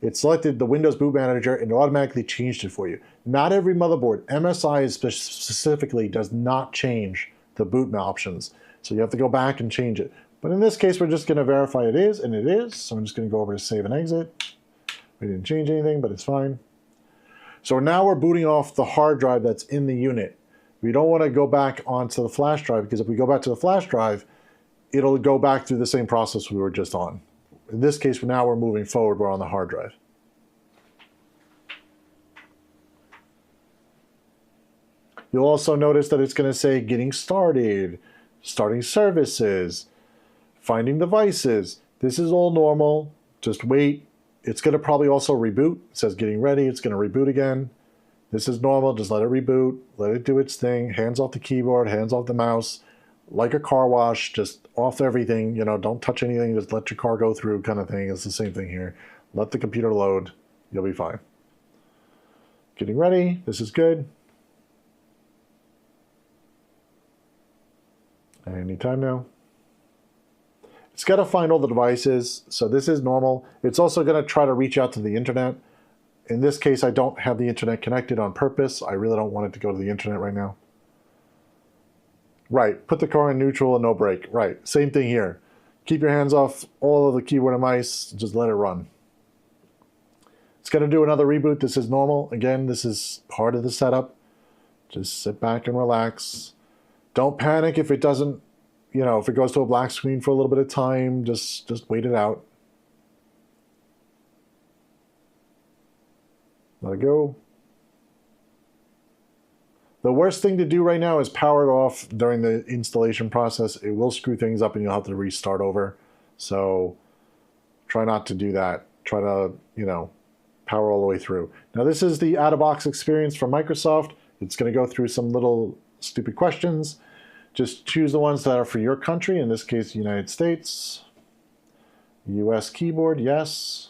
It selected the Windows Boot Manager and it automatically changed it for you. Not every motherboard, MSI specifically, does not change the boot options. So you have to go back and change it. But in this case, we're just going to verify it is, and it is. So I'm just going to go over to save and exit. We didn't change anything, but it's fine. So now we're booting off the hard drive that's in the unit. We don't want to go back onto the flash drive, because if we go back to the flash drive, it'll go back through the same process we were just on. In this case, now we're moving forward, we're on the hard drive. You'll also notice that it's going to say getting started, starting services, finding devices. This is all normal. Just wait. It's going to probably also reboot. It says getting ready. It's going to reboot again. This is normal. Just let it reboot. Let it do its thing. Hands off the keyboard, hands off the mouse. Like a car wash, just off everything. You know, don't touch anything. Just let your car go through kind of thing. It's the same thing here. Let the computer load. You'll be fine. Getting ready. This is good. Anytime now. It's got to find all the devices, so this is normal. It's also going to try to reach out to the internet. In this case, I don't have the internet connected on purpose. I really don't want it to go to the internet right now. Right, put the car in neutral and no brake. Right, same thing here. Keep your hands off all of the keyboard and mice, just let it run. It's going to do another reboot. This is normal. Again, this is part of the setup. Just sit back and relax. Don't panic if it doesn't, you know, if it goes to a black screen for a little bit of time, just wait it out. Let it go. The worst thing to do right now is power it off during the installation process. It will screw things up and you'll have to restart over. So try not to do that. Try to, you know, power all the way through. Now this is the out-of-box experience from Microsoft. It's going to go through some little stupid questions. Just choose the ones that are for your country, in this case, the United States. US keyboard, yes.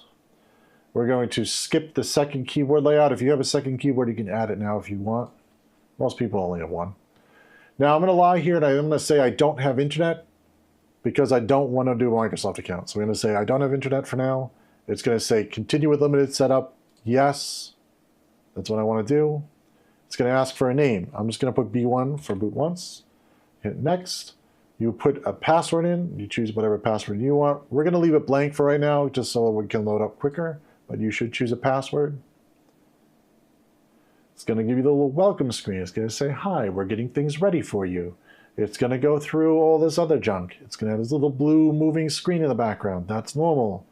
We're going to skip the second keyboard layout. If you have a second keyboard, you can add it now if you want. Most people only have one. Now I'm going to lie here and I'm going to say I don't have internet because I don't want to do a Microsoft account. So we're going to say I don't have internet for now. It's going to say continue with limited setup. Yes. That's what I want to do. It's going to ask for a name. I'm just going to put B1 for boot once. Hit next. You put a password in. You choose whatever password you want. We're going to leave it blank for right now just so we can load up quicker. But you should choose a password. It's going to give you the little welcome screen. It's going to say, hi, we're getting things ready for you. It's going to go through all this other junk. It's going to have this little blue moving screen in the background. That's normal.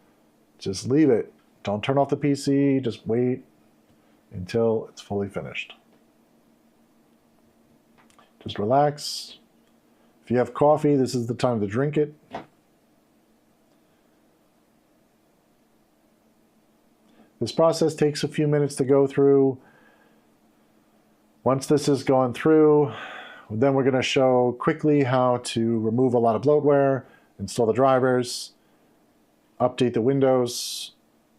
Just leave it. Don't turn off the PC. Just wait until it's fully finished. Just relax. If you have coffee, this is the time to drink it. This process takes a few minutes to go through. Once this is gone through, then we're going to show quickly how to remove a lot of bloatware, install the drivers, update the Windows,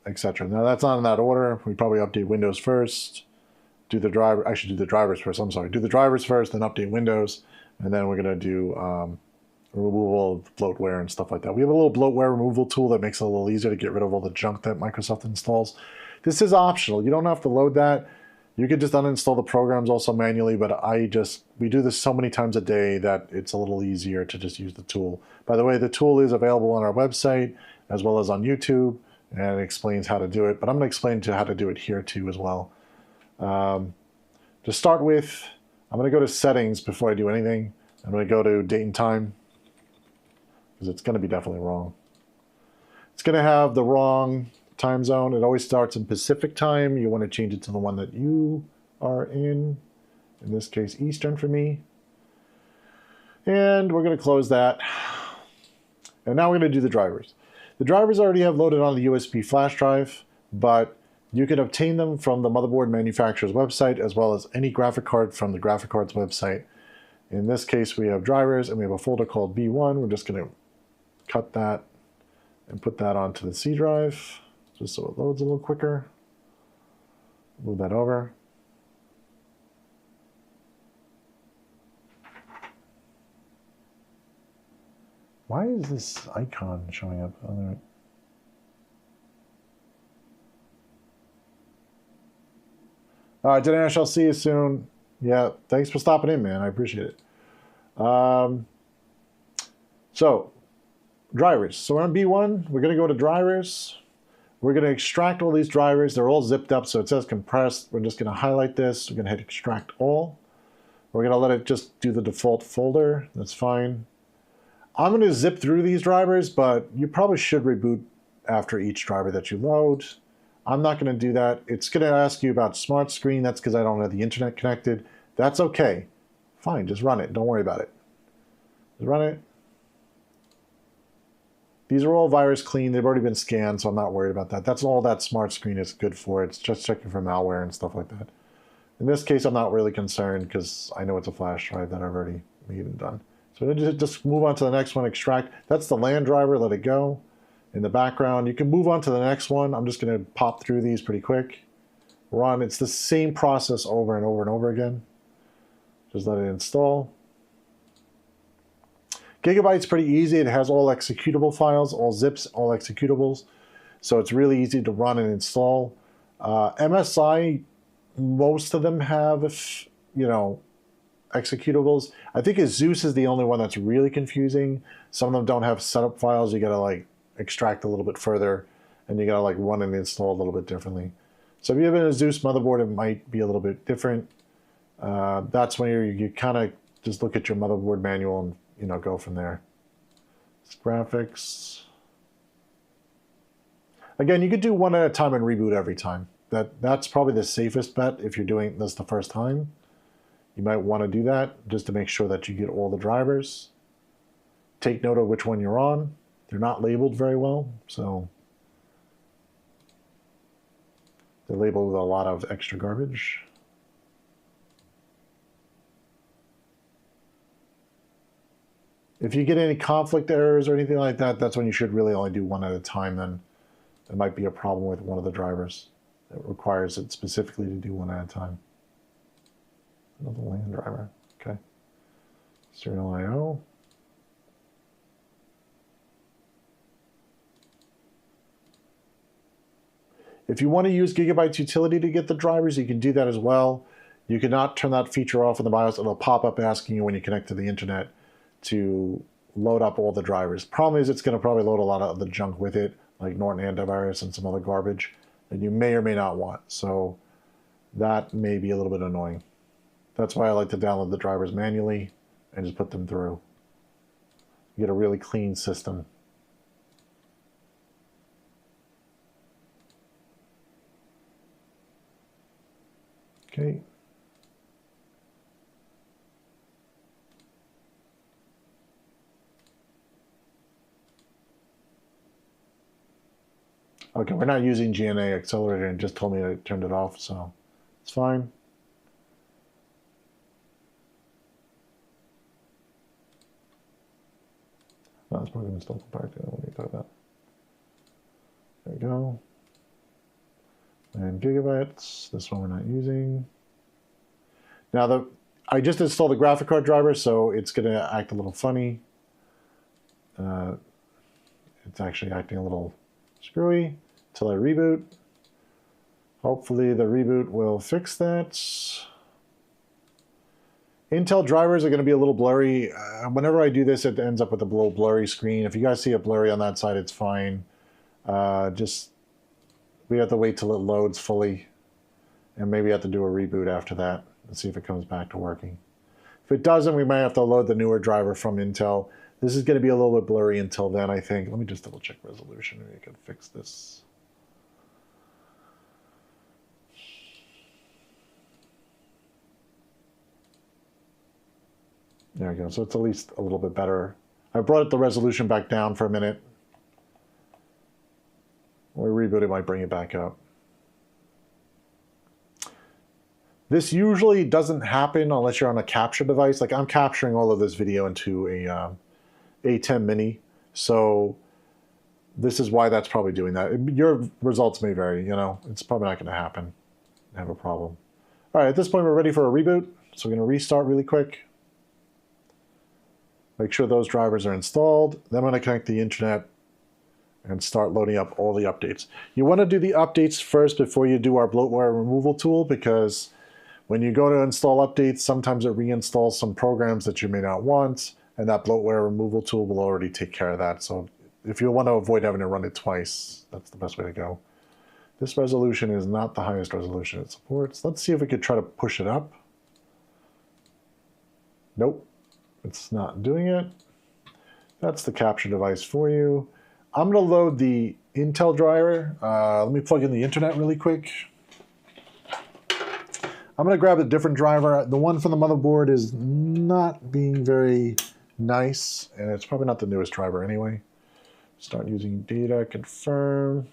etc. Now that's not in that order. We probably update Windows first, do the driver. I should do the drivers first. I'm sorry. Do the drivers first, then update Windows, and then we're going to do removal of bloatware and stuff like that. We have a little bloatware removal tool that makes it a little easier to get rid of all the junk that Microsoft installs. This is optional. You don't have to load that. You could just uninstall the programs also manually, but we do this so many times a day that it's a little easier to just use the tool. By the way, the tool is available on our website as well as on YouTube, and it explains how to do it, but I'm going to explain how to do it here too as well. To start with, I'm going to go to settings before I do anything. I'm going to go to date and time, because it's going to be definitely wrong. It's going to have the wrong time zone. It always starts in Pacific time. You want to change it to the one that you are in this case Eastern for me. And we're going to close that. And now we're going to do the drivers. The drivers already have loaded on the USB flash drive, but You can obtain them from the motherboard manufacturer's website as well as any graphic card from the graphic card's website. In this case, we have drivers and we have a folder called B1. We're just going to cut that and put that onto the C drive just so it loads a little quicker. Move that over. Why is this icon showing up? All right, Dinesh, I'll see you soon. Yeah, thanks for stopping in, man. I appreciate it. So, drivers. So we're on B1. We're going to go to drivers. We're going to extract all these drivers. They're all zipped up, so it says compressed. We're just going to highlight this. We're going to hit extract all. We're going to let it just do the default folder. That's fine. I'm going to zip through these drivers, but you probably should reboot after each driver that you load. I'm not going to do that. It's going to ask you about smart screen. That's because I don't have the internet connected. That's okay. Fine, just run it. Don't worry about it. Just run it. These are all virus clean. They've already been scanned, so I'm not worried about that. That's all that smart screen is good for. It's just checking for malware and stuff like that. In this case, I'm not really concerned because I know it's a flash drive that I've already made and done. So just move on to the next one, extract. That's the LAN driver, let it go. In the background, you can move on to the next one. I'm just going to pop through these pretty quick. Run. It's the same process over and over and over again. Just let it install. GIGABYTE's pretty easy. It has all executable files, all zips, all executables. So it's really easy to run and install. MSI, most of them have, executables. I think Zeus is the only one that's really confusing. Some of them don't have setup files. You got to extract a little bit further, and you got to run and install a little bit differently. So if you have a Zeus motherboard, it might be a little bit different. That's when you kind of just look at your motherboard manual and go from there. It's graphics. Again, you could do one at a time and reboot every time. That's probably the safest bet if you're doing this the first time. You might want to do that just to make sure that you get all the drivers. Take note of which one you're on. They're not labeled very well, so they're labeled with a lot of extra garbage. If you get any conflict errors or anything like that, that's when you should really only do one at a time. Then there might be a problem with one of the drivers that requires it specifically to do one at a time. Another LAN driver, okay. Serial I/O. If you want to use GIGABYTE's utility to get the drivers, you can do that as well. You cannot turn that feature off in the BIOS. It'll pop up asking you when you connect to the internet to load up all the drivers. Problem is it's going to probably load a lot of the junk with it, like Norton antivirus and some other garbage that you may or may not want. So that may be a little bit annoying. That's why I like to download the drivers manually and just put them through. You get a really clean system. Okay. Okay, we're not using GNA Accelerator and just told me I turned it off, so it's fine. No, it's probably installed back to what are you talking about? There we go. And gigabytes, this one we're not using. Now I just installed the graphic card driver, so it's going to act a little funny. It's actually acting a little screwy until I reboot. Hopefully the reboot will fix that. Intel drivers are going to be a little blurry. Whenever I do this, it ends up with a little blurry screen. If you guys see it blurry on that side, it's fine. We have to wait till it loads fully, and maybe have to do a reboot after that and see if it comes back to working. If it doesn't, we might have to load the newer driver from Intel. This is going to be a little bit blurry until then, I think. Let me just double check resolution. Maybe I can fix this. There we go. So it's at least a little bit better. I brought the resolution back down for a minute. When we reboot, it might bring it back up. This usually doesn't happen unless you're on a capture device. Like I'm capturing all of this video into a A10 mini. So this is why that's probably doing that. Your results may vary, you know, it's probably not going to happen. Have a problem. All right, at this point, we're ready for a reboot. So we're going to restart really quick. Make sure those drivers are installed. Then I'm going to connect the internet and start loading up all the updates. You want to do the updates first before you do our bloatware removal tool, because when you go to install updates, sometimes it reinstalls some programs that you may not want, and that bloatware removal tool will already take care of that. So if you want to avoid having to run it twice, that's the best way to go. This resolution is not the highest resolution it supports. Let's see if we could try to push it up. Nope, it's not doing it. That's the capture device for you. I'm going to load the Intel driver. Let me plug in the internet really quick. I'm going to grab a different driver. The one from the motherboard is not being very nice, and it's probably not the newest driver anyway. Start using data, confirm.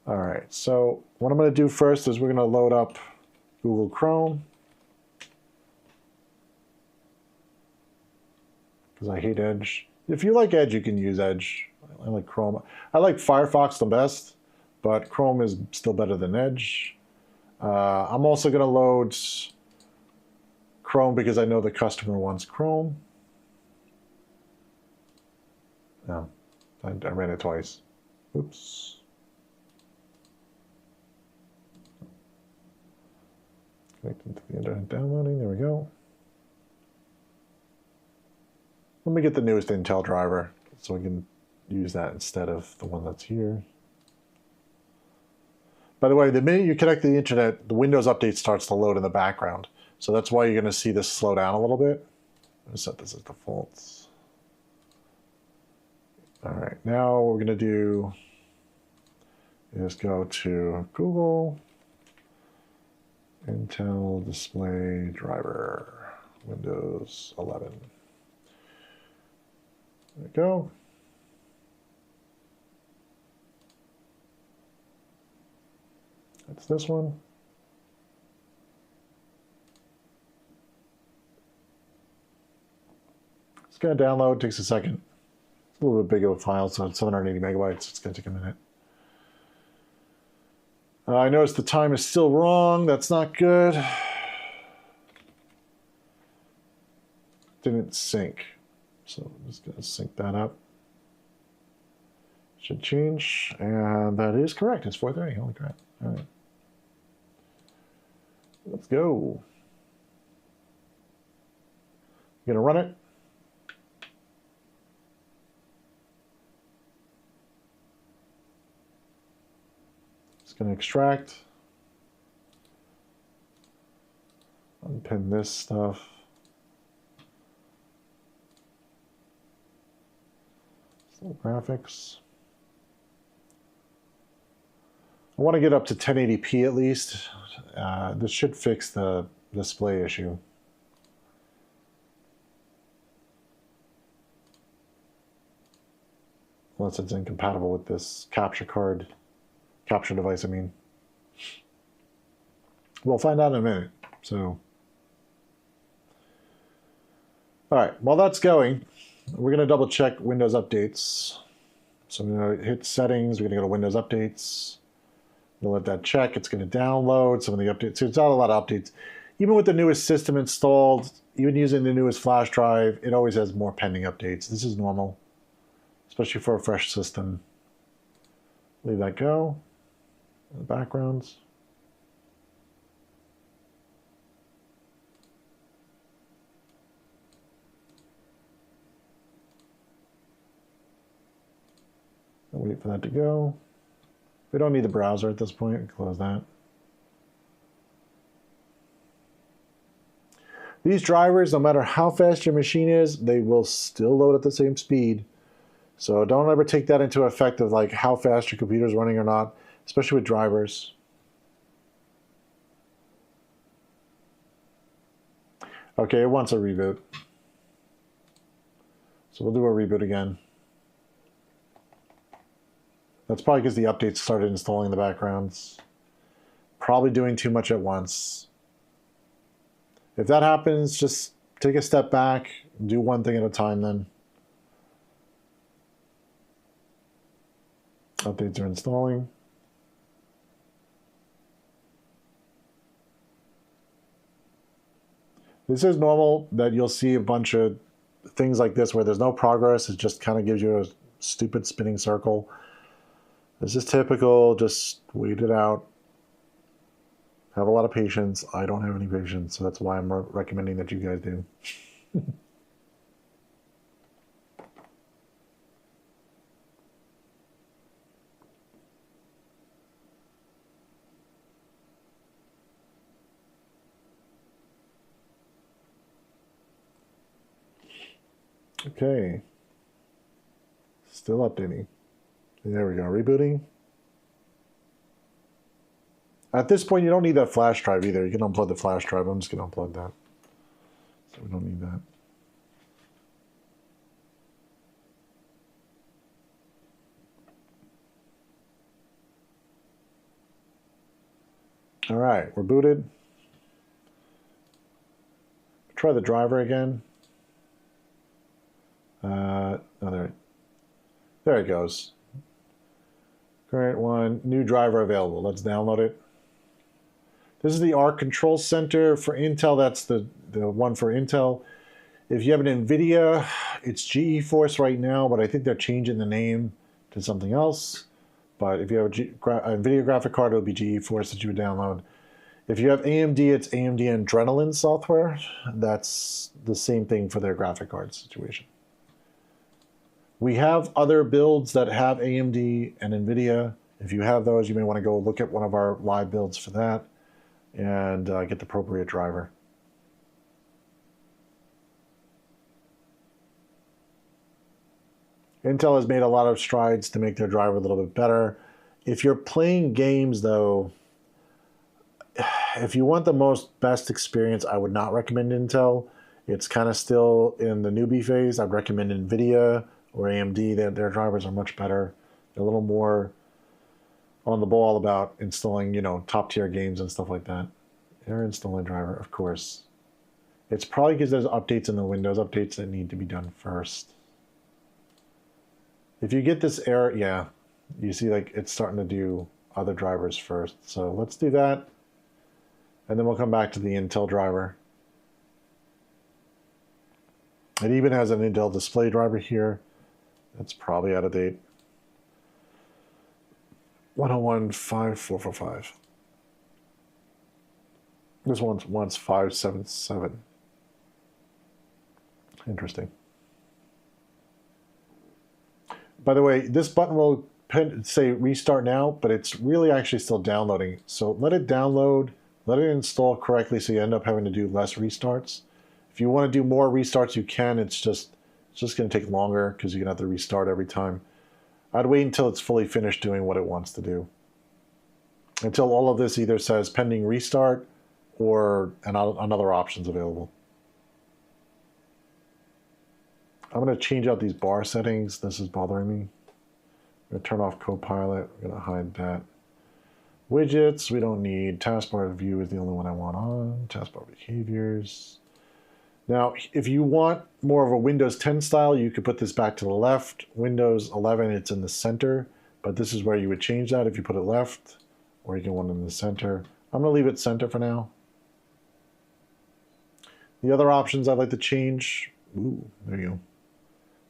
All right, so what I'm going to do first is we're going to load up Google Chrome, because I hate Edge. If you like Edge, you can use Edge. I like Chrome. I like Firefox the best, but Chrome is still better than Edge. I'm also going to load Chrome because I know the customer wants Chrome. No, I ran it twice. Oops. Connecting to the internet, downloading. There we go. Let me get the newest Intel driver so we can use that instead of the one that's here. By the way, the minute you connect to the internet, the Windows update starts to load in the background. So that's why you're going to see this slow down a little bit. I'm going to set this as default. All right, now what we're going to do is go to Google, Intel Display Driver, Windows 11. There we go. That's this one. It's going to download, takes a second. It's a little bit big of a file, so it's 780 megabytes. It's going to take a minute. I noticed the time is still wrong. That's not good. Didn't sync. So I'm just going to sync that up. Should change. And that is correct. It's 4:30. Holy crap. All right. Let's go. You're going to run it. It's going to extract. Unpin this stuff. Still graphics. I want to get up to 1080p at least. This should fix the display issue. Unless it's incompatible with this capture device, I mean. We'll find out in a minute. So, all right, while that's going, we're going to double check Windows updates. So I'm going to hit settings, we're going to go to Windows updates. We'll let that check. It's going to download some of the updates. So it's not a lot of updates. Even with the newest system installed, even using the newest flash drive, it always has more pending updates. This is normal, especially for a fresh system. Leave that go. The backgrounds. I'll wait for that to go. We don't need the browser at this point. Close that. These drivers, no matter how fast your machine is, they will still load at the same speed. So don't ever take that into effect of like how fast your computer is running or not, especially with drivers. Okay, it wants a reboot. So we'll do a reboot again. That's probably because the updates started installing in the backgrounds. probably doing too much at once. If that happens, just take a step back, do one thing at a time then. Updates are installing. This is normal that you'll see a bunch of things like this where there's no progress. It just kind of gives you a stupid spinning circle. This is typical. Just wait it out. Have a lot of patience. I don't have any patience, so that's why I'm recommending that you guys do. Okay. Still updating. There we go. Rebooting. At this point, you don't need that flash drive either. You can unplug the flash drive. I'm just going to unplug that. So we don't need that. All right, we're booted. Try the driver again. Oh, there it goes. Current one, new driver available. Let's download it. This is the ARC Control Center for Intel. That's the one for Intel. If you have an NVIDIA, it's GeForce right now, but I think they're changing the name to something else. But if you have a NVIDIA graphic card, it'll be GeForce that you would download. If you have AMD, it's AMD Adrenalin software. That's the same thing for their graphic card situation. We have other builds that have AMD and NVIDIA. If you have those, you may want to go look at one of our live builds for that and get the appropriate driver. Intel has made a lot of strides to make their driver a little bit better. If you're playing games, though, if you want the best experience, I would not recommend Intel. It's kind of still in the newbie phase. I'd recommend NVIDIA or AMD. Their drivers are much better. They're a little more on the ball about installing, top tier games and stuff like that. They're installing driver, of course. It's probably because there's updates in the Windows updates that need to be done first. If you get this error, yeah, you see like it's starting to do other drivers first. So let's do that. And then we'll come back to the Intel driver. It even has an Intel display driver here. That's probably out of date. 101.5445. This one's 577. Interesting. By the way, this button will say restart now, but it's really actually still downloading. So let it download, let it install correctly so you end up having to do less restarts. If you want to do more restarts, you can. It's just going to take longer because you're going to have to restart every time. I'd wait until it's fully finished doing what it wants to do. Until all of this either says pending restart or another option's available. I'm going to change out these bar settings. This is bothering me. I'm going to turn off Copilot. We're going to hide that. Widgets, we don't need. Taskbar view is the only one I want on. Taskbar behaviors. Now, if you want more of a Windows 10 style, you could put this back to the left. Windows 11, it's in the center, but this is where you would change that if you put it left, or you can want it in the center. I'm going to leave it center for now. The other options I'd like to change. Ooh, there you go.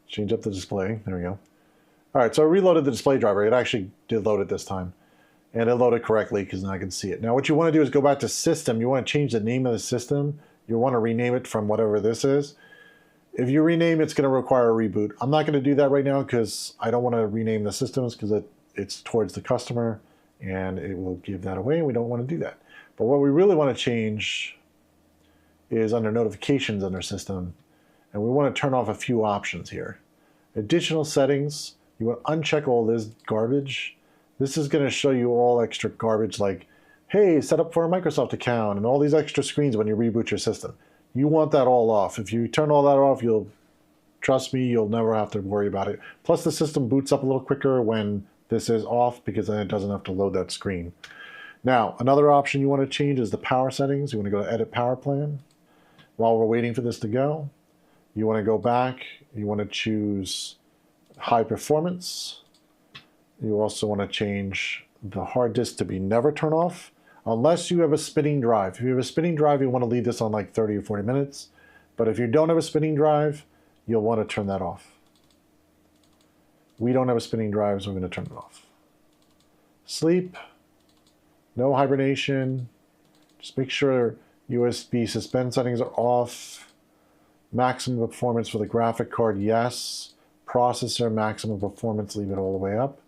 Change up the display. There we go. All right, so I reloaded the display driver. It actually did load it this time. And it loaded correctly because now I can see it. Now what you want to do is go back to system. You want to change the name of the system. You want to rename it from whatever this is. If you rename, it's going to require a reboot. I'm not going to do that right now because I don't want to rename the systems because it's towards the customer and it will give that away and we don't want to do that. But what we really want to change is under notifications under system, and we want to turn off a few options here. Additional settings, you want to uncheck all this garbage. This is going to show you all extra garbage like, hey, set up for a Microsoft account and all these extra screens when you reboot your system. You want that all off. If you turn all that off, trust me, you'll never have to worry about it. Plus the system boots up a little quicker when this is off because then it doesn't have to load that screen. Now, another option you want to change is the power settings. You want to go to Edit Power Plan. While we're waiting for this to go, you want to go back. You want to choose High Performance. You also want to change the hard disk to be never turn off, unless you have a spinning drive. If you have a spinning drive, you want to leave this on like 30 or 40 minutes. But if you don't have a spinning drive, you'll want to turn that off. We don't have a spinning drive, so we're going to turn it off. Sleep. No hibernation. Just make sure USB suspend settings are off. Maximum performance for the graphic card, yes. Processor, maximum performance, leave it all the way up.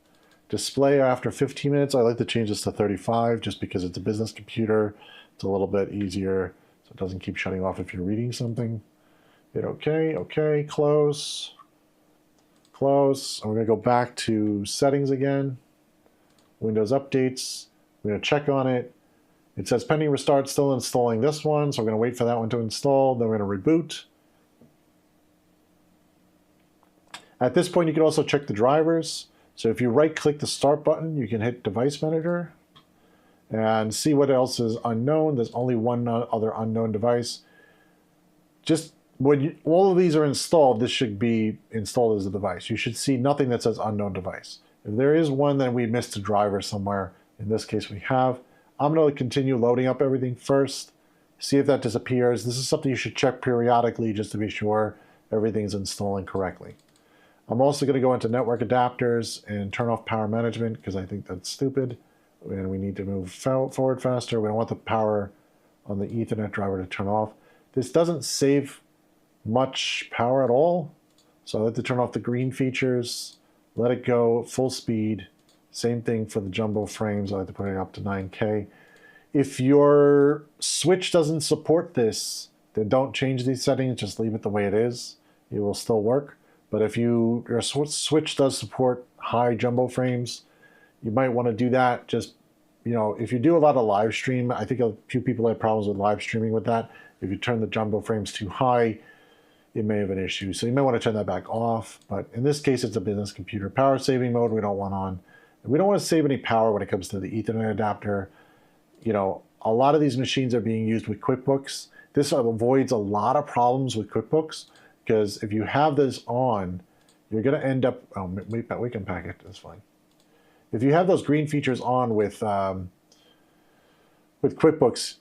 Display after 15 minutes, I like to change this to 35 just because it's a business computer. It's a little bit easier, so it doesn't keep shutting off if you're reading something. Hit OK, OK, close. Close. And we're going to go back to settings again. Windows updates. We're going to check on it. It says pending restart, still installing this one, so we're going to wait for that one to install. Then we're going to reboot. At this point, you can also check the drivers. So if you right-click the Start button, you can hit Device Manager and see what else is unknown. There's only one other unknown device. Just when all of these are installed, this should be installed as a device. You should see nothing that says unknown device. If there is one, then we missed a driver somewhere. In this case, we have. I'm going to continue loading up everything first, see if that disappears. This is something you should check periodically just to be sure everything's installing correctly. I'm also going to go into network adapters and turn off power management because I think that's stupid and we need to move forward faster. We don't want the power on the Ethernet driver to turn off. This doesn't save much power at all, so I like to turn off the green features, let it go full speed. Same thing for the jumbo frames. I like to put it up to 9K. If your switch doesn't support this, then don't change these settings. Just leave it the way it is. It will still work. But if your switch does support high jumbo frames, you might want to do that. Just, you know, if you do a lot of live stream, I think a few people have problems with live streaming with that. If you turn the jumbo frames too high, it may have an issue. So you may want to turn that back off. But in this case, it's a business computer. Power saving mode, we don't want on. We don't want to save any power when it comes to the Ethernet adapter. You know, a lot of these machines are being used with QuickBooks. This avoids a lot of problems with QuickBooks because if you have this on, you're going to end up, oh, we can pack it, that's fine. If you have those green features on with QuickBooks,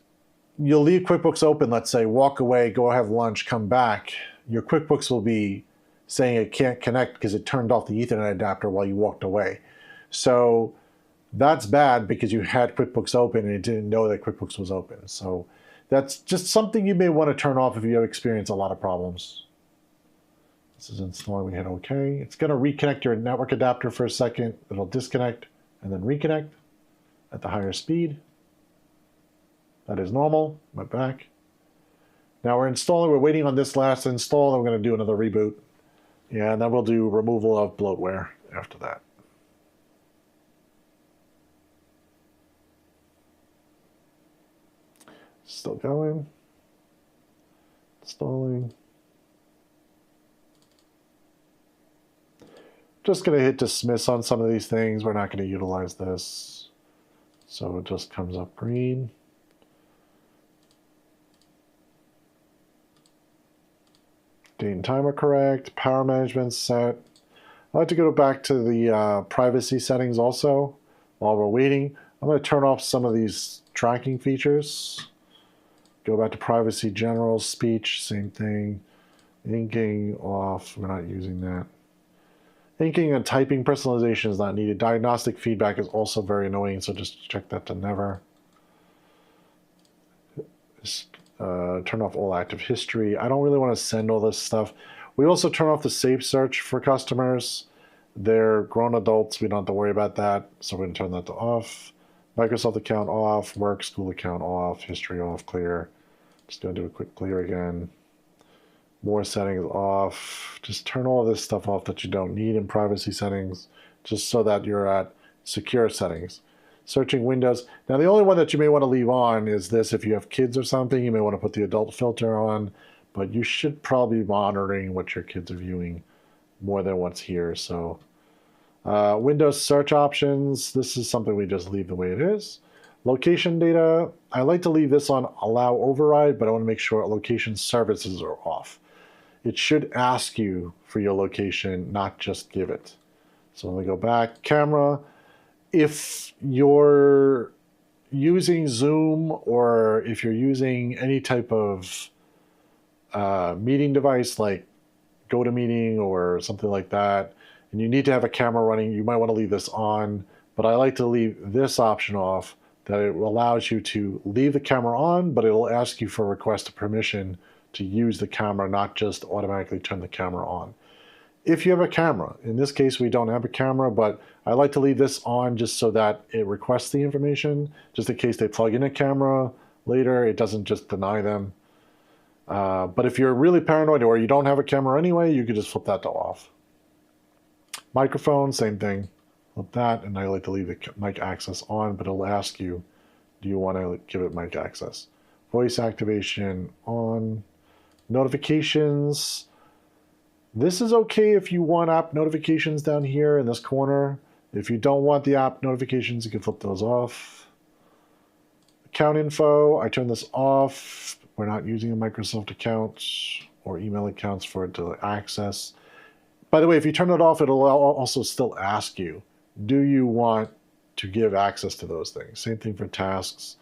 you'll leave QuickBooks open, let's say, walk away, go have lunch, come back. Your QuickBooks will be saying it can't connect because it turned off the Ethernet adapter while you walked away. So that's bad because you had QuickBooks open and you didn't know that QuickBooks was open. So that's just something you may want to turn off if you have experienced a lot of problems. This is installing, we hit OK. It's going to reconnect your network adapter for a second. It'll disconnect and then reconnect at the higher speed. That is normal. Went back. Now we're installing, we're waiting on this last install, and we're going to do another reboot. Yeah, and then we'll do removal of bloatware after that. Still going. Installing. Just going to hit dismiss on some of these things. We're not going to utilize this. So it just comes up green. Date and timer correct. Power management set. I like to go back to the privacy settings also while we're waiting. I'm going to turn off some of these tracking features. Go back to privacy, general, speech, same thing. Inking off, we're not using that. Inking and typing personalization is not needed. Diagnostic feedback is also very annoying, so just check that to never. Turn off all active history. I don't really want to send all this stuff. We also turn off the safe search for customers. They're grown adults. We don't have to worry about that, so we're going to turn that to off. Microsoft account off, work, school account off, history off, clear. Just going to do a quick clear again. More settings off. Just turn all this stuff off that you don't need in privacy settings, just so that you're at secure settings. Searching Windows. Now the only one that you may want to leave on is this. If you have kids or something, you may want to put the adult filter on, but you should probably be monitoring what your kids are viewing more than what's here. So Windows search options, this is something we just leave the way it is. Location data, I like to leave this on allow override, but I want to make sure location services are off. It should ask you for your location, not just give it. So let me go back. Camera, if you're using Zoom or if you're using any type of meeting device like GoToMeeting or something like that, and you need to have a camera running, you might want to leave this on, but I like to leave this option off, that it allows you to leave the camera on, but it'll ask you for a request of permission to use the camera, not just automatically turn the camera on. If you have a camera, in this case we don't have a camera, but I like to leave this on just so that it requests the information, just in case they plug in a camera later, it doesn't just deny them. But if you're really paranoid or you don't have a camera anyway, you could just flip that to off. Microphone, same thing. Flip that, and I like to leave the mic access on, but it'll ask you, do you want to give it mic access? Voice activation on. Notifications. This is okay if you want app notifications down here in this corner. If you don't want the app notifications, you can flip those off. Account info, I turn this off. We're not using a Microsoft account or email accounts for it to access. By the way, if you turn it off, it'll also still ask you, do you want to give access to those things? Same thing for tasks.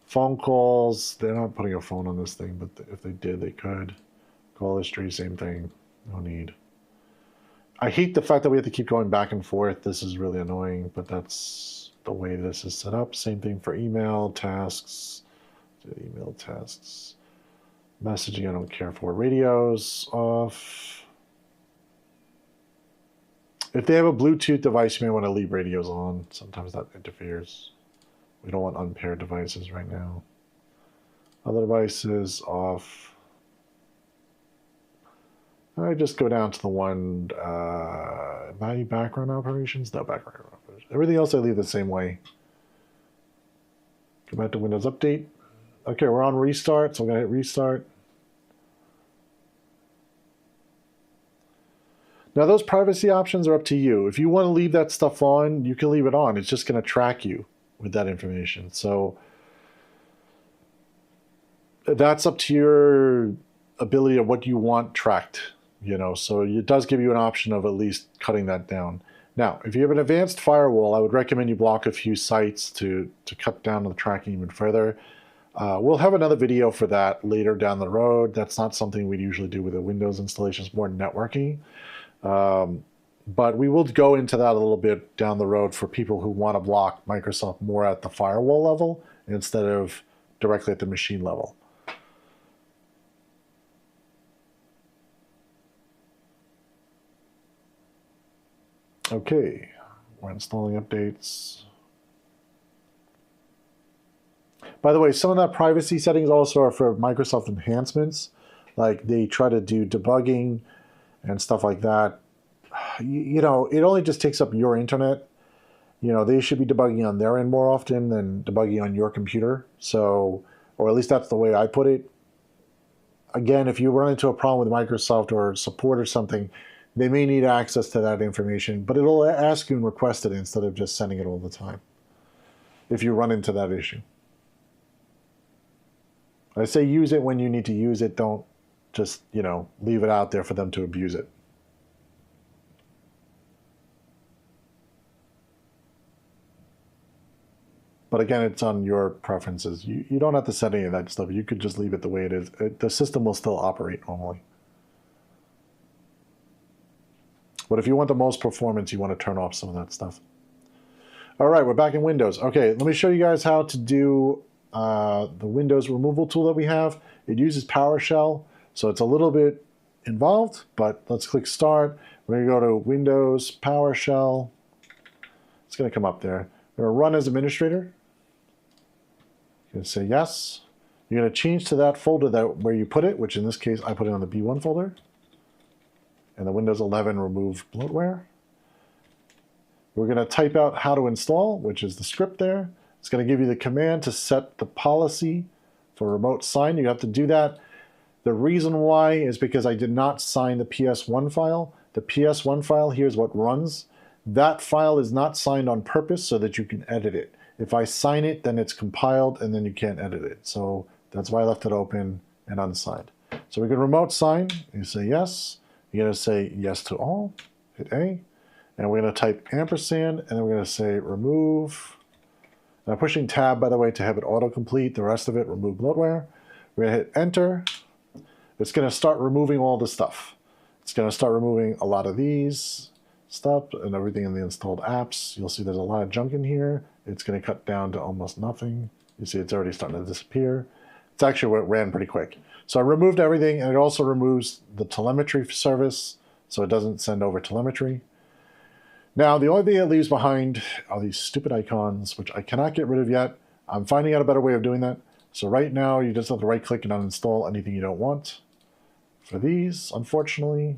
Phone calls, they're not putting a phone on this thing, but if they did, they could. Call history, same thing, no need. I hate the fact that we have to keep going back and forth. This is really annoying, but that's the way this is set up. Same thing for email, tasks, email tasks. Messaging, I don't care for. Radios, off. If they have a Bluetooth device, you may want to leave radios on. Sometimes that interferes. We don't want unpaired devices right now. Other devices, off. I just go down to the one, value background operations? No background operations. Everything else I leave the same way. Go back to Windows Update. Okay, we're on restart, so I'm going to hit restart. Now those privacy options are up to you. If you want to leave that stuff on, you can leave it on. It's just going to track you with that information. So that's up to your ability of what you want tracked, you know. So it does give you an option of at least cutting that down. Now, if you have an advanced firewall, I would recommend you block a few sites to cut down on the tracking even further. We'll have another video for that later down the road. That's not something we'd usually do with a Windows installation. It's more networking. But we will go into that a little bit down the road for people who want to block Microsoft more at the firewall level instead of directly at the machine level. Okay, we're installing updates. By the way, some of that privacy settings also are for Microsoft enhancements. Like they try to do debugging and stuff like that. You know, it only just takes up your internet. You know, they should be debugging on their end more often than debugging on your computer. So, or at least that's the way I put it. Again, if you run into a problem with Microsoft or support or something, they may need access to that information, but it'll ask you and request it instead of just sending it all the time if you run into that issue. I say use it when you need to use it. Don't just, you know, leave it out there for them to abuse it. But again, it's on your preferences. You don't have to set any of that stuff. You could just leave it the way it is. The system will still operate normally. But if you want the most performance, you want to turn off some of that stuff. All right, we're back in Windows. Okay, let me show you guys how to do the Windows removal tool that we have. It uses PowerShell, so it's a little bit involved, but let's click Start. We're going to go to Windows, PowerShell. It's going to come up there. We're going to run as administrator. You're going to say yes. You're going to change to that folder where you put it, which in this case, I put it on the B1 folder. And the Windows 11 remove bloatware. We're going to type out how to install, which is the script there. It's going to give you the command to set the policy for remote sign. You have to do that. The reason why is because I did not sign the PS1 file. The PS1 file, here's what runs. That file is not signed on purpose so that you can edit it. If I sign it, then it's compiled, and then you can't edit it. So that's why I left it open and unsigned. So we can remote sign. You say yes. You're going to say yes to all. Hit A. And we're going to type ampersand, and then we're going to say remove. And I'm pushing tab, by the way, to have it autocomplete. The rest of it, remove bloatware. We're going to hit enter. It's going to start removing all the stuff. It's going to start removing a lot of these stuff and everything in the installed apps. You'll see there's a lot of junk in here. It's going to cut down to almost nothing. You see it's already starting to disappear. It's actually ran pretty quick. So I removed everything, and it also removes the telemetry service, so it doesn't send over telemetry. Now, the only thing it leaves behind are these stupid icons, which I cannot get rid of yet. I'm finding out a better way of doing that. So right now, you just have to right-click and uninstall anything you don't want. For these, unfortunately,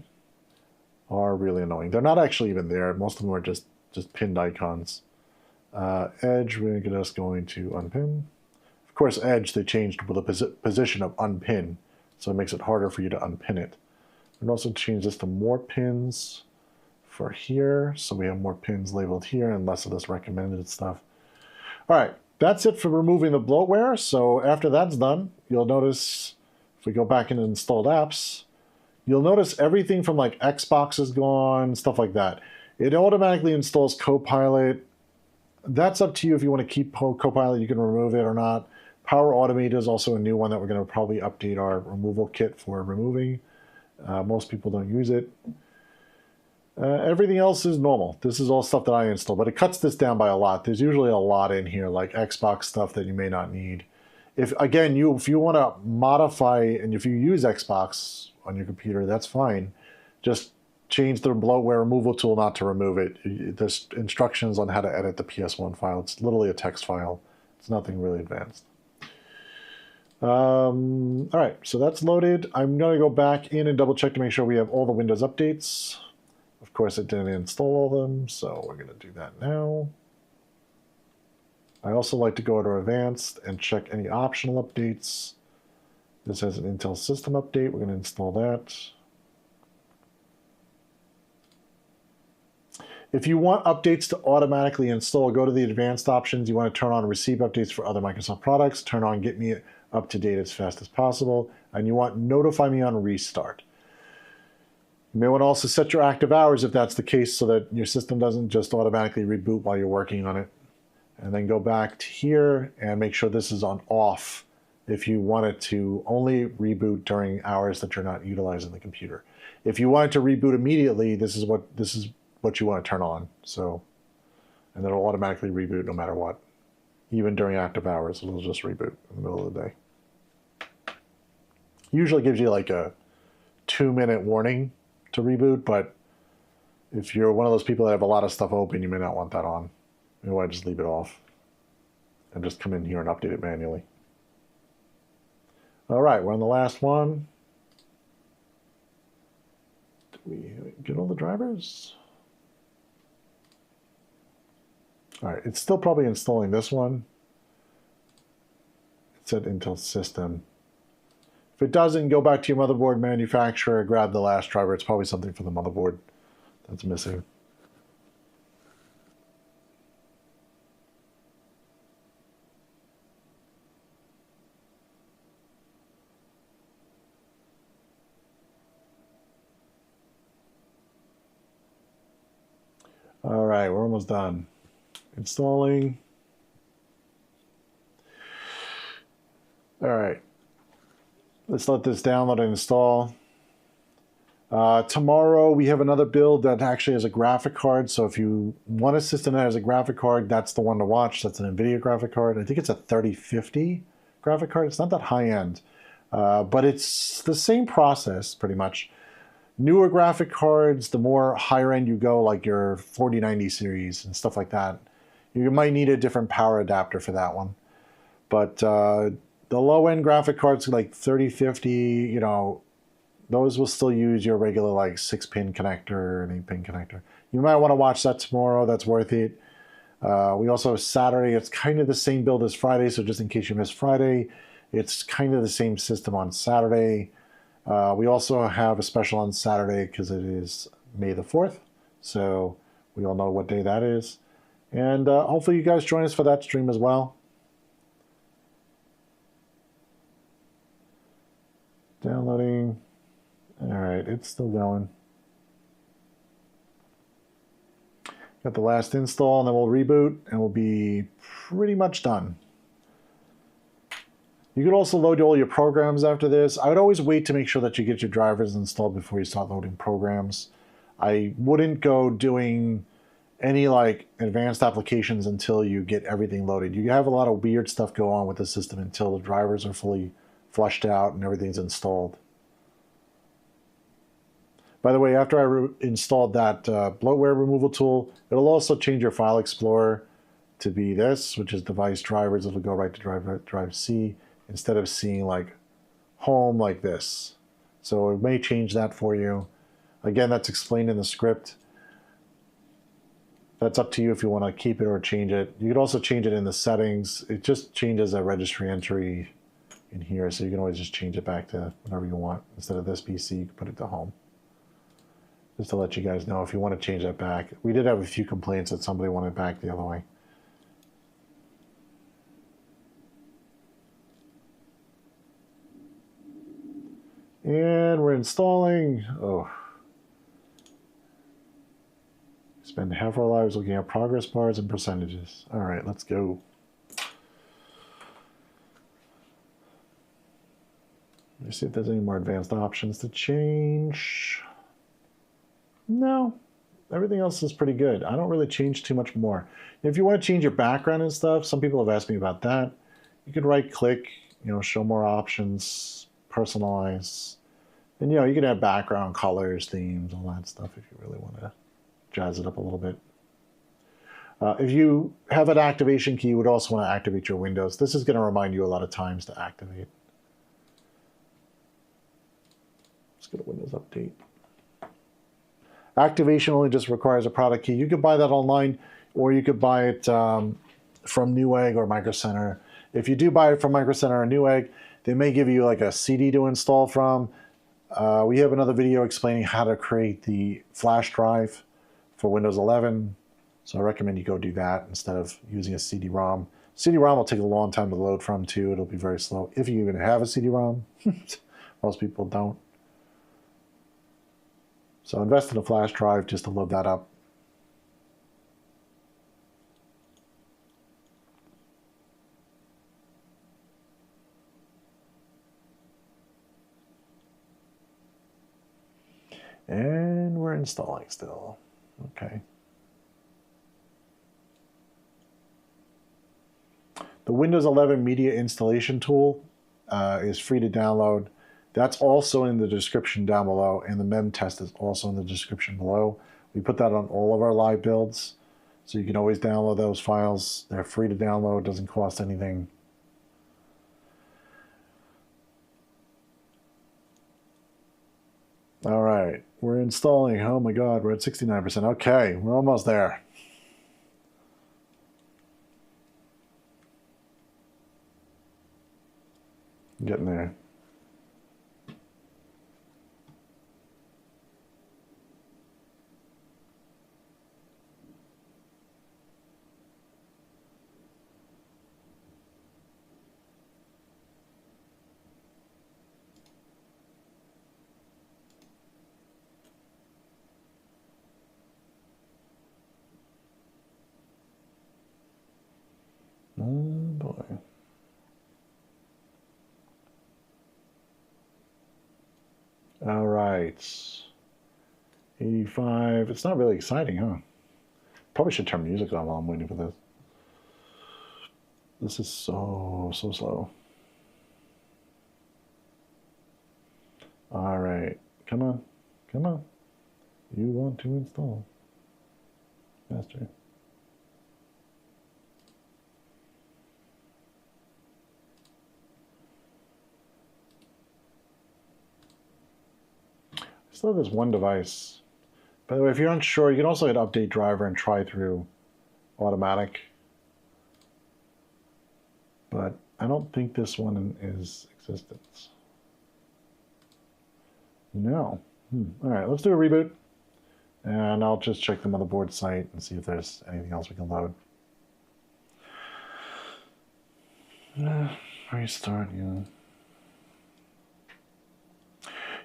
are really annoying. They're not actually even there. Most of them are just pinned icons. Edge, we're just going to unpin. Of course, Edge, they changed with the position of unpin, so it makes it harder for you to unpin it. We can also change this to more pins for here, so we have more pins labeled here and less of this recommended stuff. All right, that's it for removing the bloatware. So after that's done, you'll notice, if we go back into installed apps, you'll notice everything from like Xbox is gone, stuff like that. It automatically installs Copilot. That's up to you if you want to keep Copilot, you can remove it or not. Power Automate is also a new one that we're going to probably update our removal kit for removing. Most people don't use it. Everything else is normal. This is all stuff that I install, but it cuts this down by a lot. There's usually a lot in here, like Xbox stuff that you may not need. If you want to modify, and if you use Xbox on your computer, that's fine. Just change the bloatware removal tool not to remove it. There's instructions on how to edit the PS1 file. It's literally a text file. It's nothing really advanced. All right, so that's loaded. I'm going to go back in and double check to make sure we have all the Windows updates. Of course, it didn't install all of them, so we're going to do that now. I also like to go to Advanced and check any optional updates. This has an Intel system update. We're going to install that. If you want updates to automatically install, go to the advanced options. You want to turn on receive updates for other Microsoft products, turn on get me up to date as fast as possible, and you want notify me on restart. You may want to also set your active hours if that's the case so that your system doesn't just automatically reboot while you're working on it. And then go back to here and make sure this is on off if you want it to only reboot during hours that you're not utilizing the computer. If you want it to reboot immediately, this is what you want to turn on. So, and it'll automatically reboot no matter what. Even during active hours, it'll just reboot in the middle of the day. Usually gives you like a 2-minute warning to reboot, but if you're one of those people that have a lot of stuff open, you may not want that on. You want to just leave it off and just come in here and update it manually. All right, we're on the last one. Did we get all the drivers? All right, it's still probably installing this one. It said Intel system. If it doesn't, go back to your motherboard manufacturer, grab the last driver. It's probably something for the motherboard that's missing. All right, we're almost done. Installing. All right. Let's let this download and install. Tomorrow we have another build that actually has a graphic card. So if you want a system that has a graphic card, that's the one to watch. That's an NVIDIA graphic card. I think it's a 3050 graphic card. It's not that high end, but it's the same process pretty much. Newer graphic cards, the more higher end you go, like your 4090 series and stuff like that, you might need a different power adapter for that one. But the low-end graphic cards like 3050, you know, those will still use your regular like 6-pin connector and 8-pin connector. You might want to watch that tomorrow. That's worth it. We also have Saturday. It's kind of the same build as Friday, so just in case you missed Friday, it's kind of the same system on Saturday. We also have a special on Saturday because it is May the 4th, so we all know what day that is. And hopefully you guys join us for that stream as well. Downloading. All right, it's still going. Got the last install, and then we'll reboot, and we'll be pretty much done. You could also load all your programs after this. I would always wait to make sure that you get your drivers installed before you start loading programs. I wouldn't go doing any like advanced applications until you get everything loaded. You have a lot of weird stuff go on with the system until the drivers are fully flushed out and everything's installed. By the way, after I installed that bloatware removal tool, it'll also change your file explorer to be this, which is device drivers. It'll go right to drive C instead of seeing like home like this. So it may change that for you. Again, that's explained in the script. That's up to you if you want to keep it or change it. You could also change it in the settings. It just changes a registry entry in here, so you can always just change it back to whatever you want. Instead of this PC, you can put it to home. Just to let you guys know if you want to change that back. We did have a few complaints that somebody wanted it back the other way. And we're installing. Oh. Spend half our lives looking at progress bars and percentages. All right, let's go. Let me see if there's any more advanced options to change. No, everything else is pretty good. I don't really change too much more. If you want to change your background and stuff, some people have asked me about that. You can right click, show more options, personalize. And you can add background colors, themes, all that stuff if you really want to jazz it up a little bit. If you have an activation key, you would also want to activate your windows. This is going to remind you a lot of times to activate. Let's go to Windows Update. Activation only just requires a product key. You could buy that online, or you could buy it from Newegg or Micro Center. If you do buy it from Micro Center or Newegg, they may give you like a CD to install from. We have another video explaining how to create the flash drive for Windows 11. So I recommend you go do that instead of using a CD-ROM. CD-ROM will take a long time to load from too. It'll be very slow. If you even have a CD-ROM, most people don't. So invest in a flash drive just to load that up. And we're installing still. Okay. The Windows 11 Media Installation Tool is free to download. That's also in the description down below, and the mem test is also in the description below. We put that on all of our live builds, so you can always download those files. They're free to download, doesn't cost anything. All right, we're installing. Oh my God, we're at 69%. Okay, we're almost there. Getting there. Oh boy. All right. 85. It's not really exciting, huh? Probably should turn music on while I'm waiting for this. This is so slow. All right. Come on. Come on. You want to install. Faster. Still have this one device. By the way, if you're unsure, you can also hit update driver and try through automatic. But I don't think this one is existence. No. All right, let's do a reboot. And I'll just check the motherboard site and see if there's anything else we can load. Restart, yeah.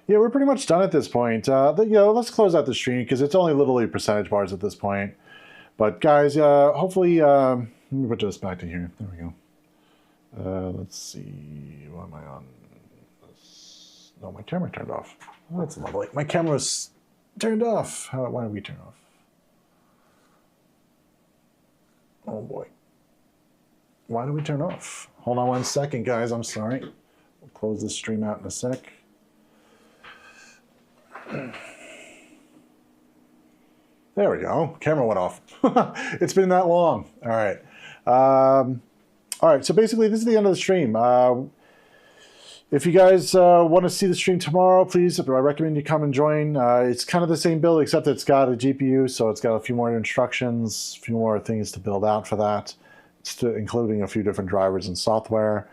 Yeah, we're pretty much done at this point. Let's close out the stream because it's only literally percentage bars at this point. But guys, hopefully, let me put this back to here. There we go. Let's see, what am I on? No, my camera turned off. Oh, that's lovely. My camera's turned off. Why did we turn off? Oh boy. Why did we turn off? Hold on 1 second, guys. I'm sorry. We'll close this stream out in a sec. There we go. Camera went off. It's been that long. All right. All right. So basically, this is the end of the stream. If you guys want to see the stream tomorrow, please, I recommend you come and join. It's kind of the same build, except it's got a GPU, so it's got a few more instructions, a few more things to build out for that, including a few different drivers and software.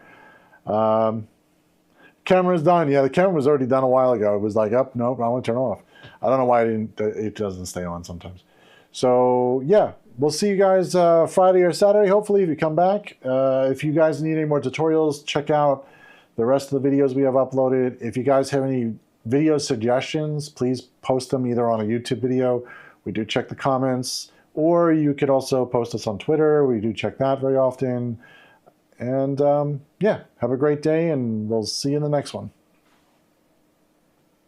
Camera's done. Yeah, the camera was already done a while ago. It was like, oh, nope, I want to turn off. I don't know why it doesn't stay on sometimes. So, yeah, we'll see you guys Friday or Saturday, hopefully, if you come back. If you guys need any more tutorials, check out the rest of the videos we have uploaded. If you guys have any video suggestions, please post them either on a YouTube video. We do check the comments. Or you could also post us on Twitter. We do check that very often. And yeah, have a great day, and we'll see you in the next one.